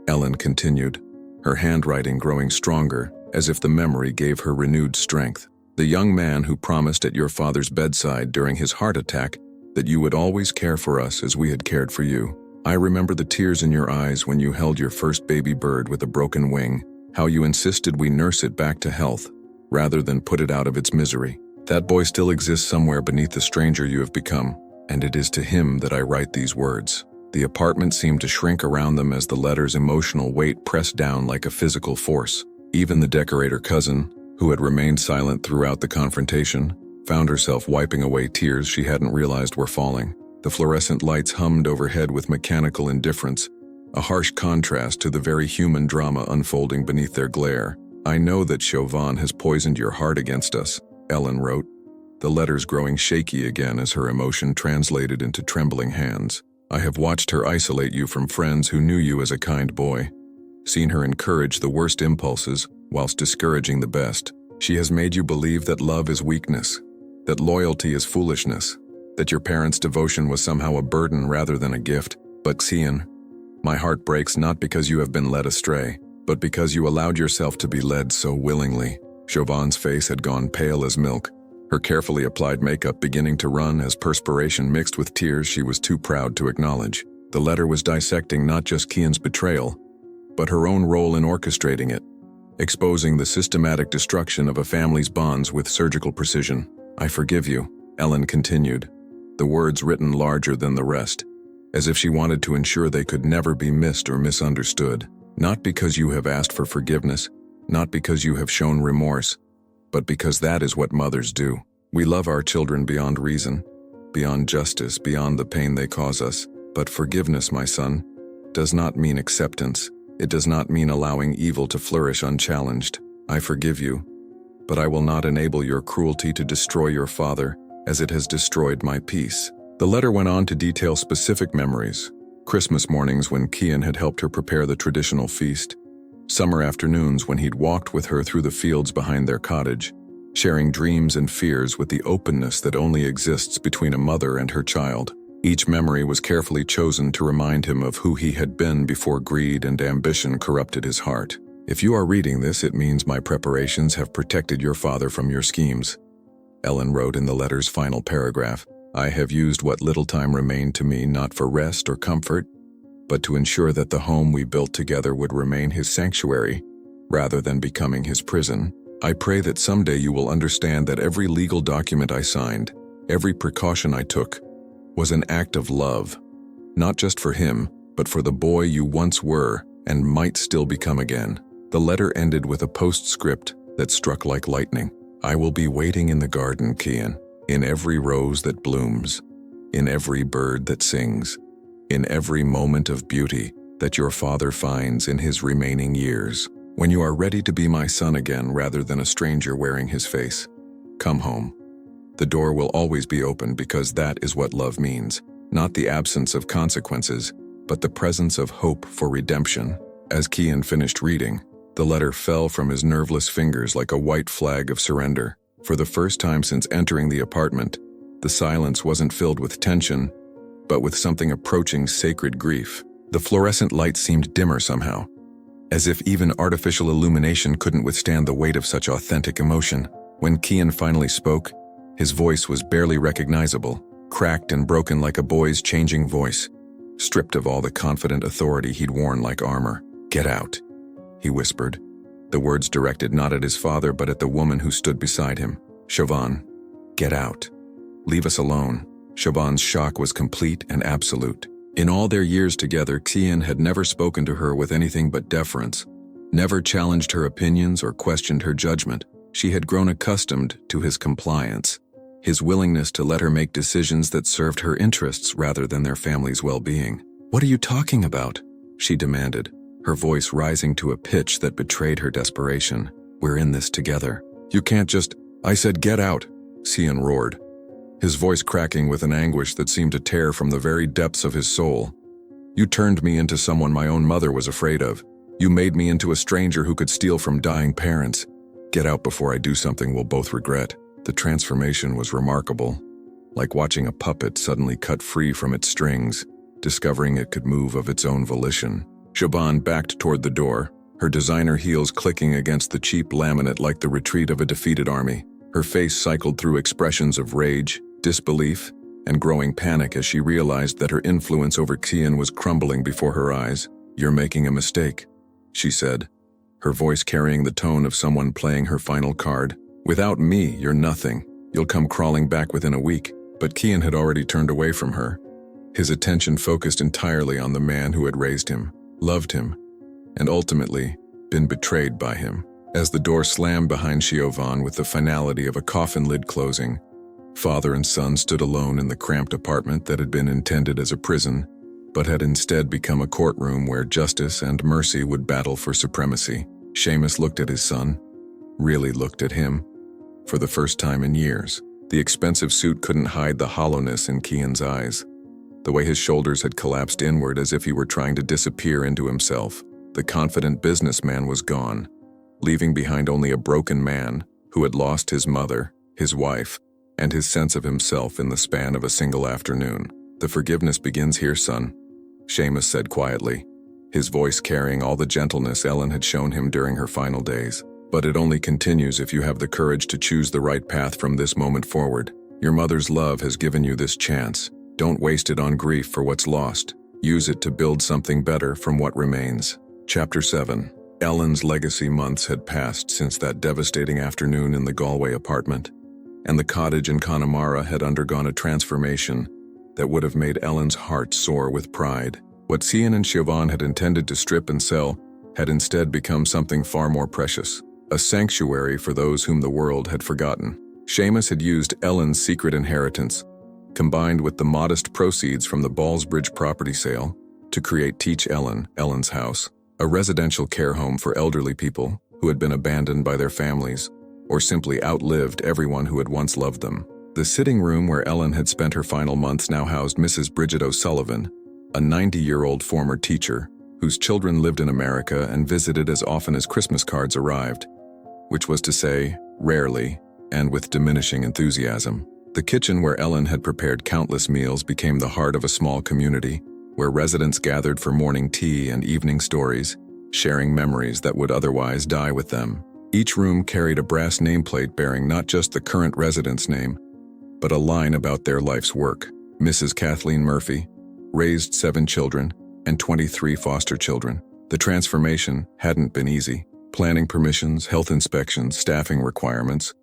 Ellen continued, her handwriting growing stronger, as if the memory gave her renewed strength. "The young man who promised at your father's bedside during his heart attack that you would always care for us as we had cared for you. I remember the tears in your eyes when you held your first baby bird with a broken wing, how you insisted we nurse it back to health, rather than put it out of its misery. That boy still exists somewhere beneath the stranger you have become, and it is to him that I write these words." The apartment seemed to shrink around them as the letter's emotional weight pressed down like a physical force. Even the decorator cousin, who had remained silent throughout the confrontation, found herself wiping away tears she hadn't realized were falling. The fluorescent lights hummed overhead with mechanical indifference, a harsh contrast to the very human drama unfolding beneath their glare. "I know that Chauvin has poisoned your heart against us," Ellen wrote, the letters growing shaky again as her emotion translated into trembling hands. "I have watched her isolate you from friends who knew you as a kind boy, seen her encourage the worst impulses whilst discouraging the best. She has made you believe that love is weakness, that loyalty is foolishness, that your parents' devotion was somehow a burden rather than a gift. But Xian, my heart breaks not because you have been led astray, but because you allowed yourself to be led so willingly. Chauvin's face had gone pale as milk, her carefully applied makeup beginning to run as perspiration mixed with tears she was too proud to acknowledge. The letter was dissecting not just Qian's betrayal, but her own role in orchestrating it, exposing the systematic destruction of a family's bonds with surgical precision. "I forgive you," Ellen continued, the words written larger than the rest, as if she wanted to ensure they could never be missed or misunderstood. "Not because you have asked for forgiveness, not because you have shown remorse, but because that is what mothers do. We love our children beyond reason, beyond justice, beyond the pain they cause us. But forgiveness, my son, does not mean acceptance. It does not mean allowing evil to flourish unchallenged. I forgive you, but I will not enable your cruelty to destroy your father, as it has destroyed my peace." The letter went on to detail specific memories: Christmas mornings when Qian had helped her prepare the traditional feast, summer afternoons when he'd walked with her through the fields behind their cottage, sharing dreams and fears with the openness that only exists between a mother and her child. Each memory was carefully chosen to remind him of who he had been before greed and ambition corrupted his heart. "If you are reading this, it means my preparations have protected your father from your schemes," Ellen wrote in the letter's final paragraph. "I have used what little time remained to me not for rest or comfort, but to ensure that the home we built together would remain his sanctuary, rather than becoming his prison. I pray that someday you will understand that every legal document I signed, every precaution I took, was an act of love, not just for him, but for the boy you once were and might still become again." The letter ended with a postscript that struck like lightning. "I will be waiting in the garden, Qian, in every rose that blooms, in every bird that sings, in every moment of beauty that your father finds in his remaining years. When you are ready to be my son again rather than a stranger wearing his face, come home. The door will always be open because that is what love means, not the absence of consequences, but the presence of hope for redemption." As Qian finished reading, the letter fell from his nerveless fingers like a white flag of surrender. For the first time since entering the apartment, the silence wasn't filled with tension, but with something approaching sacred grief. The fluorescent light seemed dimmer somehow, as if even artificial illumination couldn't withstand the weight of such authentic emotion. When Qian finally spoke, his voice was barely recognizable, cracked and broken like a boy's changing voice, stripped of all the confident authority he'd worn like armor. "Get out," he whispered, the words directed not at his father but at the woman who stood beside him. "Chauvin, get out. Leave us alone." Chauvin's shock was complete and absolute. In all their years together, Qian had never spoken to her with anything but deference, never challenged her opinions or questioned her judgment. She had grown accustomed to his compliance, his willingness to let her make decisions that served her interests rather than their family's well-being. "What are you talking about?" she demanded, her voice rising to a pitch that betrayed her desperation. "We're in this together. You can't just—" "I said get out," Qian roared, his voice cracking with an anguish that seemed to tear from the very depths of his soul. "You turned me into someone my own mother was afraid of. You made me into a stranger who could steal from dying parents. Get out before I do something we'll both regret." The transformation was remarkable, like watching a puppet suddenly cut free from its strings, discovering it could move of its own volition. Chauvin backed toward the door, her designer heels clicking against the cheap laminate like the retreat of a defeated army. Her face cycled through expressions of rage, disbelief, and growing panic as she realized that her influence over Qian was crumbling before her eyes. "You're making a mistake," she said, her voice carrying the tone of someone playing her final card. "Without me, you're nothing. You'll come crawling back within a week." But Qian had already turned away from her, his attention focused entirely on the man who had raised him, loved him, and ultimately been betrayed by him. As the door slammed behind Chauvin with the finality of a coffin lid closing, father and son stood alone in the cramped apartment that had been intended as a prison, but had instead become a courtroom where justice and mercy would battle for supremacy. Seamus looked at his son, really looked at him, for the first time in years. The expensive suit couldn't hide the hollowness in Qian's eyes, the way his shoulders had collapsed inward as if he were trying to disappear into himself. The confident businessman was gone, leaving behind only a broken man who had lost his mother, his wife, and his sense of himself in the span of a single afternoon. "The forgiveness begins here, son," Seamus said quietly, his voice carrying all the gentleness Ellen had shown him during her final days. "But it only continues if you have the courage to choose the right path from this moment forward. Your mother's love has given you this chance. Don't waste it on grief for what's lost. Use it to build something better from what remains." Chapter 7. Ellen's legacy. Months had passed since that devastating afternoon in the Galway apartment, and the cottage in Connemara had undergone a transformation that would have made Ellen's heart soar with pride. What Cian and Siobhan had intended to strip and sell had instead become something far more precious, a sanctuary for those whom the world had forgotten. Seamus had used Ellen's secret inheritance, combined with the modest proceeds from the Ballsbridge property sale, to create Teach Ellen, Ellen's House, a residential care home for elderly people who had been abandoned by their families or simply outlived everyone who had once loved them. The sitting room where Ellen had spent her final months now housed Mrs. Bridget O'Sullivan, a 90-year-old former teacher whose children lived in America and visited as often as Christmas cards arrived, which was to say, rarely, and with diminishing enthusiasm. The kitchen where Ellen had prepared countless meals became the heart of a small community, where residents gathered for morning tea and evening stories, sharing memories that would otherwise die with them. Each room carried a brass nameplate bearing not just the current resident's name, but a line about their life's work. Mrs. Kathleen Murphy raised 7 children and 23 foster children. The transformation hadn't been easy. Planning permissions, health inspections, staffing requirements.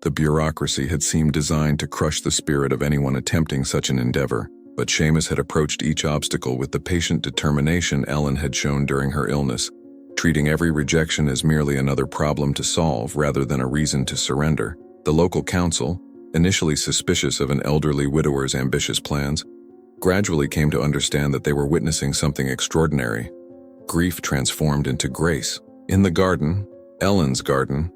The bureaucracy had seemed designed to crush the spirit of anyone attempting such an endeavor, but Seamus had approached each obstacle with the patient determination Ellen had shown during her illness, treating every rejection as merely another problem to solve rather than a reason to surrender. The local council, initially suspicious of an elderly widower's ambitious plans, gradually came to understand that they were witnessing something extraordinary. Grief transformed into grace. In the garden, Ellen's garden,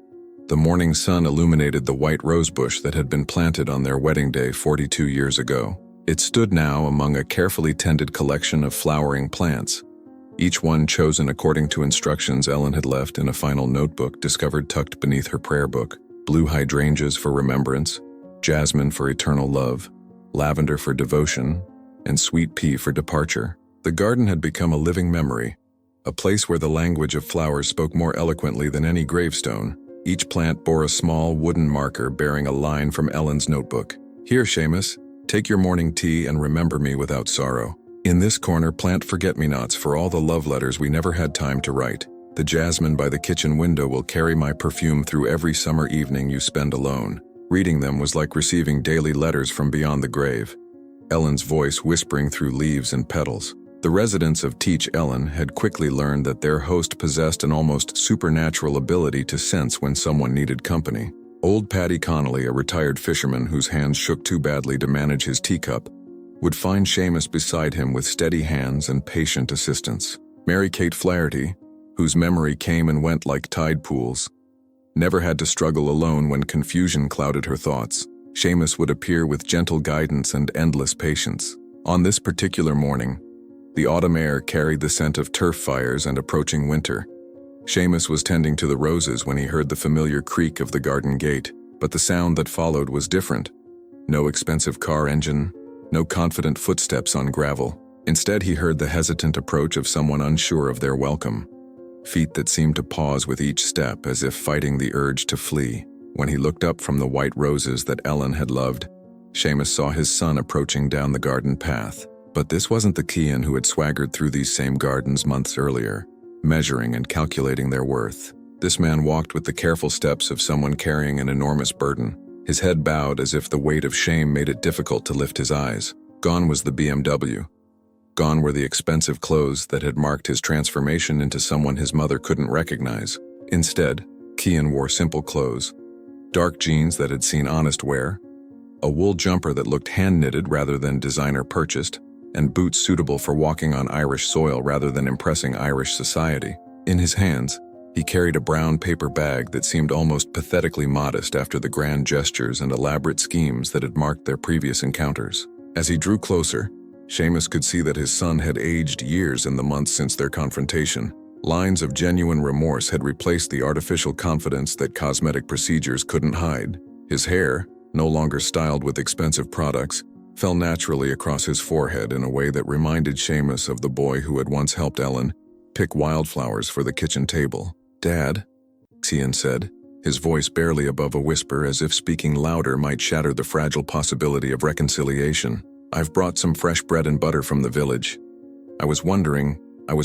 the morning sun illuminated the white rosebush that had been planted on their wedding day 42 years ago. It stood now among a carefully tended collection of flowering plants, each one chosen according to instructions Ellen had left in a final notebook discovered tucked beneath her prayer book. Blue hydrangeas for remembrance, jasmine for eternal love, lavender for devotion, and sweet pea for departure. The garden had become a living memory, a place where the language of flowers spoke more eloquently than any gravestone. Each plant bore a small wooden marker bearing a line from Ellen's notebook. "Here, Seamus, take your morning tea and remember me without sorrow. In this corner, plant forget-me-nots for all the love letters we never had time to write. The jasmine by the kitchen window will carry my perfume through every summer evening you spend alone." Reading them was like receiving daily letters from beyond the grave, Ellen's voice whispering through leaves and petals. The residents of Teach Ellen had quickly learned that their host possessed an almost supernatural ability to sense when someone needed company. Old Paddy Connolly, a retired fisherman whose hands shook too badly to manage his teacup, would find Seamus beside him with steady hands and patient assistance. Mary Kate Flaherty, whose memory came and went like tide pools, never had to struggle alone when confusion clouded her thoughts. Seamus would appear with gentle guidance and endless patience. On this particular morning, the autumn air carried the scent of turf fires and approaching winter. Seamus was tending to the roses when he heard the familiar creak of the garden gate, but the sound that followed was different. No expensive car engine, no confident footsteps on gravel. Instead, he heard the hesitant approach of someone unsure of their welcome, feet that seemed to pause with each step as if fighting the urge to flee. When he looked up from the white roses that Ellen had loved, Seamus saw his son approaching down the garden path. But this wasn't the Cian who had swaggered through these same gardens months earlier, measuring and calculating their worth. This man walked with the careful steps of someone carrying an enormous burden, his head bowed as if the weight of shame made it difficult to lift his eyes. Gone was the BMW. Gone were the expensive clothes that had marked his transformation into someone his mother couldn't recognize. Instead, Cian wore simple clothes, dark jeans that had seen honest wear, a wool jumper that looked hand-knitted rather than designer-purchased, and boots suitable for walking on Irish soil rather than impressing Irish society. In his hands, he carried a brown paper bag that seemed almost pathetically modest after the grand gestures and elaborate schemes that had marked their previous encounters. As he drew closer, Seamus could see that his son had aged years in the months since their confrontation. Lines of genuine remorse had replaced the artificial confidence that cosmetic procedures couldn't hide. His hair, no longer styled with expensive products, fell naturally across his forehead in a way that reminded Seamus of the boy who had once helped Ellen pick wildflowers for the kitchen table. "Dad," Cian said, his voice barely above a whisper, as if speaking louder might shatter the fragile possibility of reconciliation. "I've brought some fresh bread and butter from the village. I was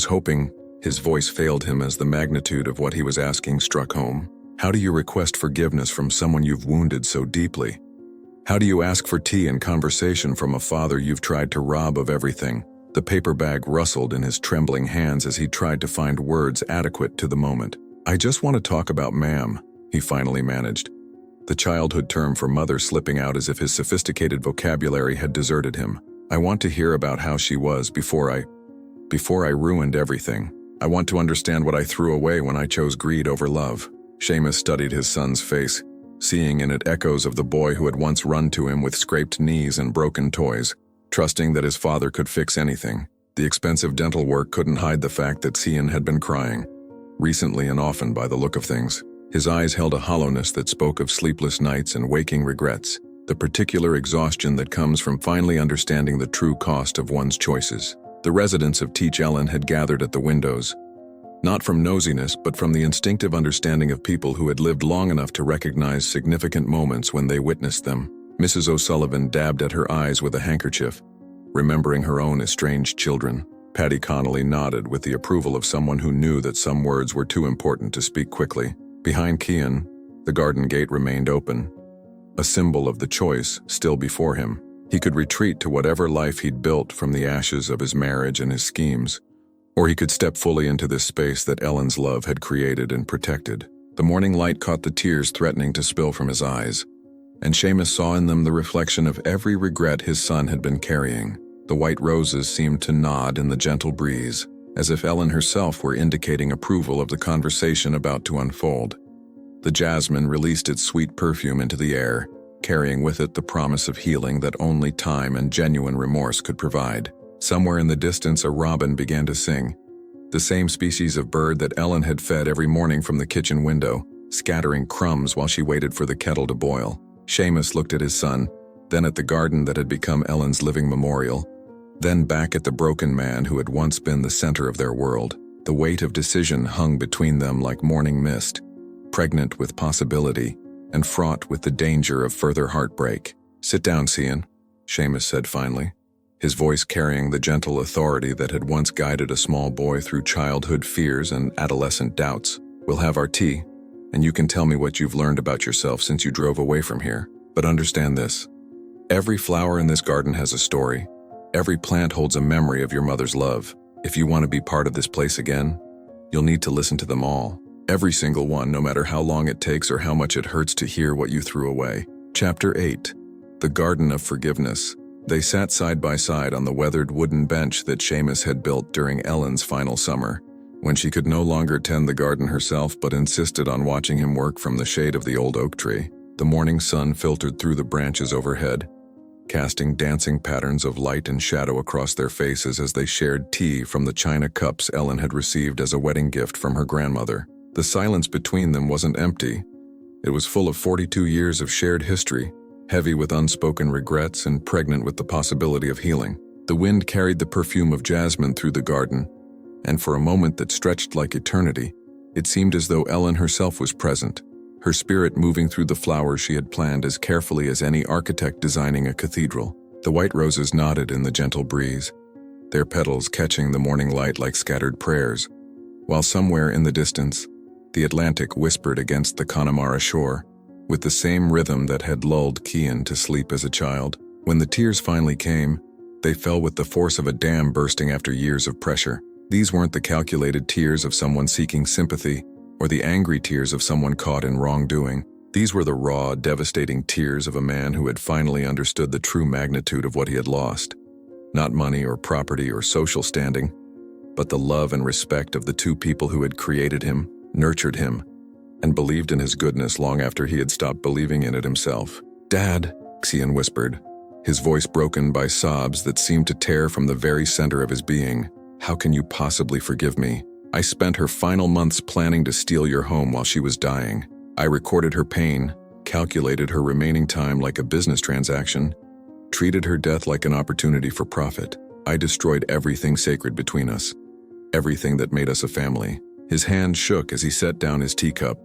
hoping." His voice failed him as the magnitude of what he was asking struck home. How do you request forgiveness from someone you've wounded so deeply? How do you ask for tea and conversation from a father you've tried to rob of everything? The paper bag rustled in his trembling hands as he tried to find words adequate to the moment. "I just want to talk about Ma'am," he finally managed, the childhood term for mother slipping out as if his sophisticated vocabulary had deserted him. "I want to hear about how she was before I ruined everything. I want to understand what I threw away when I chose greed over love." Seamus studied his son's face, seeing in it echoes of the boy who had once run to him with scraped knees and broken toys, trusting that his father could fix anything. The expensive dental work couldn't hide the fact that Cian had been crying, recently and often by the look of things. His eyes held a hollowness that spoke of sleepless nights and waking regrets, the particular exhaustion that comes from finally understanding the true cost of one's choices. The residents of Teach Ellen had gathered at the windows, not from nosiness but from the instinctive understanding of people who had lived long enough to recognize significant moments when they witnessed them. Mrs. O'Sullivan dabbed at her eyes with a handkerchief, remembering her own estranged children. Paddy Connolly nodded with the approval of someone who knew that some words were too important to speak quickly. Behind Cian, the garden gate remained open, a symbol of the choice still before him. He could retreat to whatever life he'd built from the ashes of his marriage and his schemes, or he could step fully into this space that Ellen's love had created and protected. The morning light caught the tears threatening to spill from his eyes, and Seamus saw in them the reflection of every regret his son had been carrying. The white roses seemed to nod in the gentle breeze, as if Ellen herself were indicating approval of the conversation about to unfold. The jasmine released its sweet perfume into the air, carrying with it the promise of healing that only time and genuine remorse could provide. Somewhere in the distance, a robin began to sing, the same species of bird that Ellen had fed every morning from the kitchen window, scattering crumbs while she waited for the kettle to boil. Seamus looked at his son, then at the garden that had become Ellen's living memorial, then back at the broken man who had once been the center of their world. The weight of decision hung between them like morning mist, pregnant with possibility and fraught with the danger of further heartbreak. "Sit down, Cian," Seamus said finally, his voice carrying the gentle authority that had once guided a small boy through childhood fears and adolescent doubts. "We'll have our tea, and you can tell me what you've learned about yourself since you drove away from here. But understand this. Every flower in this garden has a story. Every plant holds a memory of your mother's love. If you want to be part of this place again, you'll need to listen to them all. Every single one, no matter how long it takes or how much it hurts to hear what you threw away." Chapter 8. The Garden of Forgiveness. They sat side by side on the weathered wooden bench that Seamus had built during Ellen's final summer, when she could no longer tend the garden herself but insisted on watching him work from the shade of the old oak tree. The morning sun filtered through the branches overhead, casting dancing patterns of light and shadow across their faces as they shared tea from the china cups Ellen had received as a wedding gift from her grandmother. The silence between them wasn't empty. It was full of 42 years of shared history, heavy with unspoken regrets and pregnant with the possibility of healing. The wind carried the perfume of jasmine through the garden, and for a moment that stretched like eternity, it seemed as though Ellen herself was present, her spirit moving through the flowers she had planned as carefully as any architect designing a cathedral. The white roses nodded in the gentle breeze, their petals catching the morning light like scattered prayers, while somewhere in the distance, the Atlantic whispered against the Connemara shore, with the same rhythm that had lulled Cian to sleep as a child. When the tears finally came, they fell with the force of a dam bursting after years of pressure. These weren't the calculated tears of someone seeking sympathy, or the angry tears of someone caught in wrongdoing. These were the raw, devastating tears of a man who had finally understood the true magnitude of what he had lost. Not money or property or social standing, but the love and respect of the two people who had created him, nurtured him, and believed in his goodness long after he had stopped believing in it himself. "Dad," Cian whispered, his voice broken by sobs that seemed to tear from the very center of his being. "How can you possibly forgive me? I spent her final months planning to steal your home while she was dying. I recorded her pain, calculated her remaining time like a business transaction, treated her death like an opportunity for profit. I destroyed everything sacred between us, everything that made us a family. His hand shook as he set down his teacup,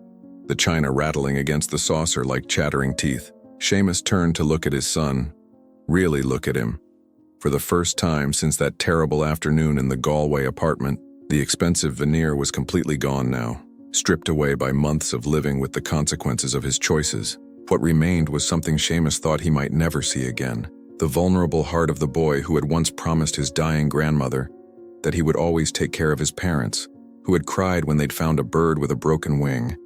the china rattling against the saucer like chattering teeth. Seamus turned to look at his son, really look at him. For the first time since that terrible afternoon in the Galway apartment, the expensive veneer was completely gone now, stripped away by months of living with the consequences of his choices. What remained was something Seamus thought he might never see again. The vulnerable heart of the boy who had once promised his dying grandmother that he would always take care of his parents, who had cried when they'd found a bird with a broken wing,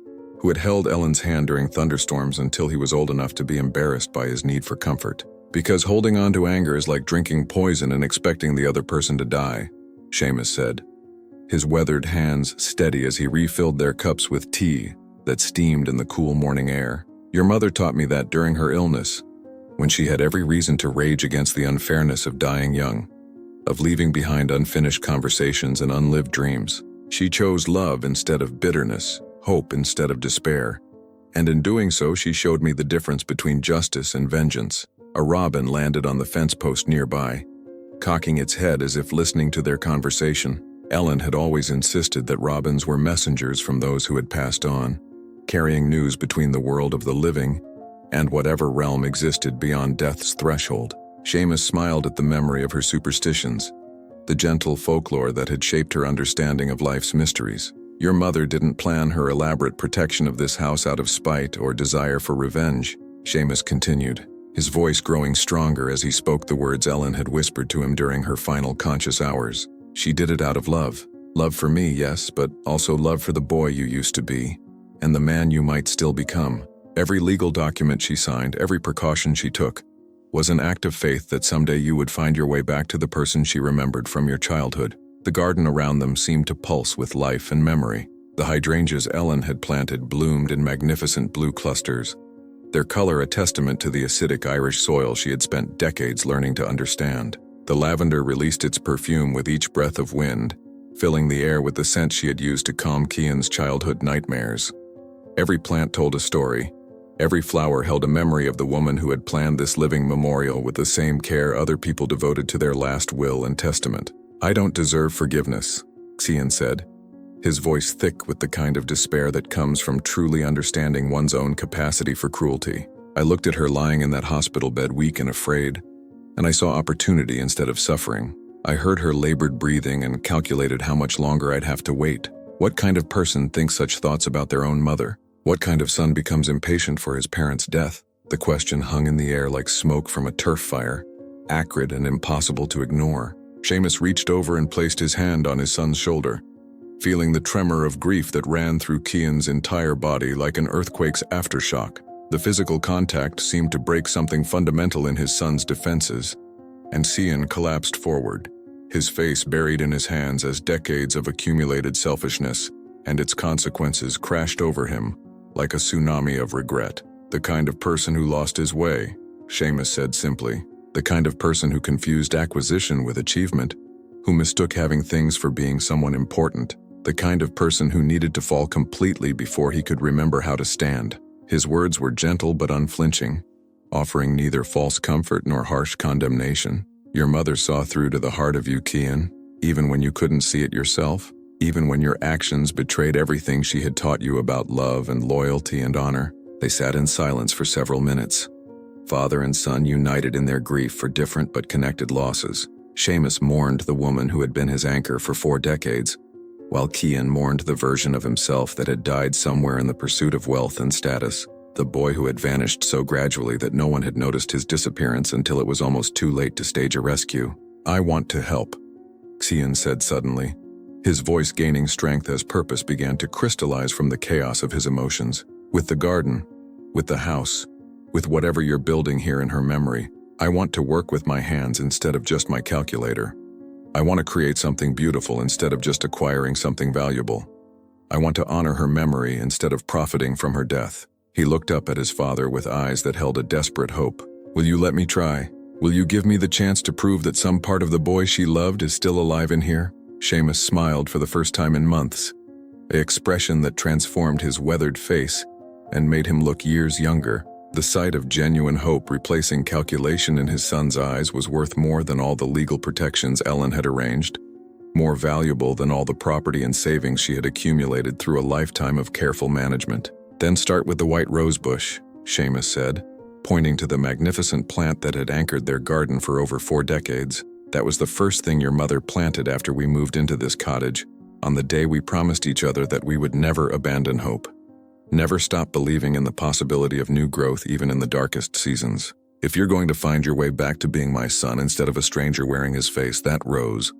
who had held Ellen's hand during thunderstorms until he was old enough to be embarrassed by his need for comfort. Because holding on to anger is like drinking poison and expecting the other person to die, Seamus said, his weathered hands steady as he refilled their cups with tea that steamed in the cool morning air. Your mother taught me that during her illness, when she had every reason to rage against the unfairness of dying young, of leaving behind unfinished conversations and unlived dreams. She chose love instead of bitterness, hope instead of despair, and in doing so she showed me the difference between justice and vengeance. A robin landed on the fence post nearby, cocking its head as if listening to their conversation. Ellen had always insisted that robins were messengers from those who had passed on, carrying news between the world of the living and whatever realm existed beyond death's threshold. Seamus smiled at the memory of her superstitions, the gentle folklore that had shaped her understanding of life's mysteries. Your mother didn't plan her elaborate protection of this house out of spite or desire for revenge, Seamus continued, his voice growing stronger as he spoke the words Ellen had whispered to him during her final conscious hours. She did it out of love. Love for me, yes, but also love for the boy you used to be, and the man you might still become. Every legal document she signed, every precaution she took, was an act of faith that someday you would find your way back to the person she remembered from your childhood. The garden around them seemed to pulse with life and memory. The hydrangeas Ellen had planted bloomed in magnificent blue clusters, their color a testament to the acidic Irish soil she had spent decades learning to understand. The lavender released its perfume with each breath of wind, filling the air with the scent she had used to calm Cian's childhood nightmares. Every plant told a story. Every flower held a memory of the woman who had planned this living memorial with the same care other people devoted to their last will and testament. I don't deserve forgiveness, Cian said, his voice thick with the kind of despair that comes from truly understanding one's own capacity for cruelty. I looked at her lying in that hospital bed, weak and afraid, and I saw opportunity instead of suffering. I heard her labored breathing and calculated how much longer I'd have to wait. What kind of person thinks such thoughts about their own mother? What kind of son becomes impatient for his parents' death? The question hung in the air like smoke from a turf fire, acrid and impossible to ignore. Seamus reached over and placed his hand on his son's shoulder, feeling the tremor of grief that ran through Cian's entire body like an earthquake's aftershock. The physical contact seemed to break something fundamental in his son's defenses, and Cian collapsed forward, his face buried in his hands as decades of accumulated selfishness and its consequences crashed over him like a tsunami of regret. The kind of person who lost his way, Seamus said simply. The kind of person who confused acquisition with achievement, who mistook having things for being someone important. The kind of person who needed to fall completely before he could remember how to stand. His words were gentle but unflinching, offering neither false comfort nor harsh condemnation. Your mother saw through to the heart of you, Cian, even when you couldn't see it yourself, even when your actions betrayed everything she had taught you about love and loyalty and honor. They sat in silence for several minutes, father and son united in their grief for different but connected losses. Seamus mourned the woman who had been his anchor for 4 decades, while Cian mourned the version of himself that had died somewhere in the pursuit of wealth and status, the boy who had vanished so gradually that no one had noticed his disappearance until it was almost too late to stage a rescue. I want to help, Cian said suddenly, his voice gaining strength as purpose began to crystallize from the chaos of his emotions. With the garden, with the house, with whatever you're building here in her memory, I want to work with my hands instead of just my calculator. I want to create something beautiful instead of just acquiring something valuable. I want to honor her memory instead of profiting from her death. He looked up at his father with eyes that held a desperate hope. Will you let me try? Will you give me the chance to prove that some part of the boy she loved is still alive in here? Seamus smiled for the first time in months, an expression that transformed his weathered face and made him look years younger. The sight of genuine hope replacing calculation in his son's eyes was worth more than all the legal protections Ellen had arranged, more valuable than all the property and savings she had accumulated through a lifetime of careful management. "Then start with the white rose bush," Seamus said, pointing to the magnificent plant that had anchored their garden for over 4 decades. "That was the first thing your mother planted after we moved into this cottage, on the day we promised each other that we would never abandon hope. Never stop believing in the possibility of new growth even in the darkest seasons. If you're going to find your way back to being my son instead of a stranger wearing his face, that rose,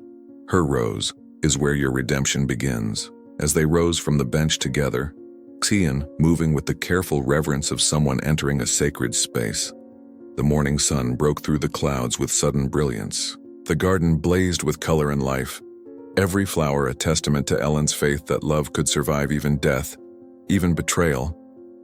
her rose, is where your redemption begins." As they rose from the bench together, Xian moving with the careful reverence of someone entering a sacred space. The morning sun broke through the clouds with sudden brilliance. The garden blazed with color and life, every flower a testament to Ellen's faith that love could survive even death, even betrayal,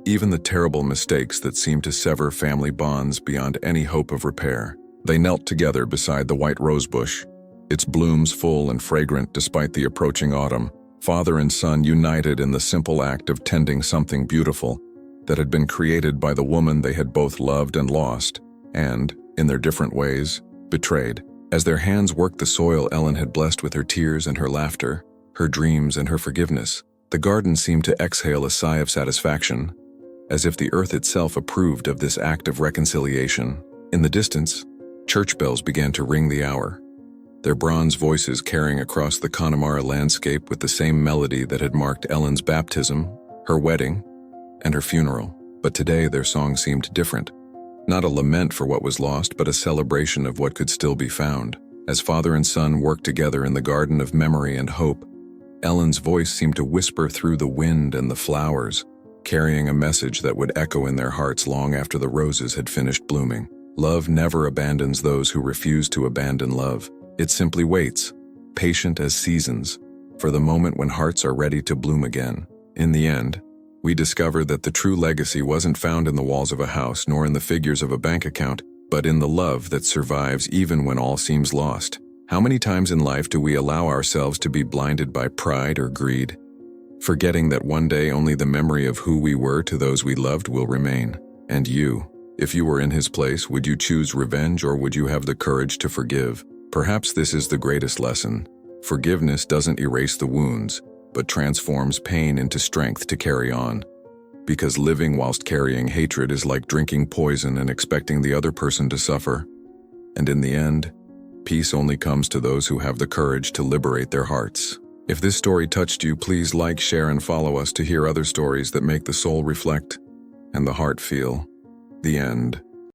even the terrible mistakes that seemed to sever family bonds beyond any hope of repair. They knelt together beside the white rosebush, its blooms full and fragrant despite the approaching autumn, father and son united in the simple act of tending something beautiful that had been created by the woman they had both loved and lost, and, in their different ways, betrayed. As their hands worked the soil Ellen had blessed with her tears and her laughter, her dreams and her forgiveness, the garden seemed to exhale a sigh of satisfaction, as if the earth itself approved of this act of reconciliation. In the distance, church bells began to ring the hour, their bronze voices carrying across the Connemara landscape with the same melody that had marked Ellen's baptism, her wedding, and her funeral. But today their song seemed different. Not a lament for what was lost, but a celebration of what could still be found. As father and son worked together in the garden of memory and hope, Ellen's voice seemed to whisper through the wind and the flowers, carrying a message that would echo in their hearts long after the roses had finished blooming. Love never abandons those who refuse to abandon love. It simply waits, patient as seasons, for the moment when hearts are ready to bloom again. In the end, we discovered that the true legacy wasn't found in the walls of a house nor in the figures of a bank account, but in the love that survives even when all seems lost. How many times in life do we allow ourselves to be blinded by pride or greed, forgetting that one day only the memory of who we were to those we loved will remain? And you, if you were in his place, would you choose revenge or would you have the courage to forgive? Perhaps this is the greatest lesson. Forgiveness doesn't erase the wounds, but transforms pain into strength to carry on. Because living whilst carrying hatred is like drinking poison and expecting the other person to suffer. And in the end, peace only comes to those who have the courage to liberate their hearts. If this story touched you, please like, share, and follow us to hear other stories that make the soul reflect and the heart feel. The end.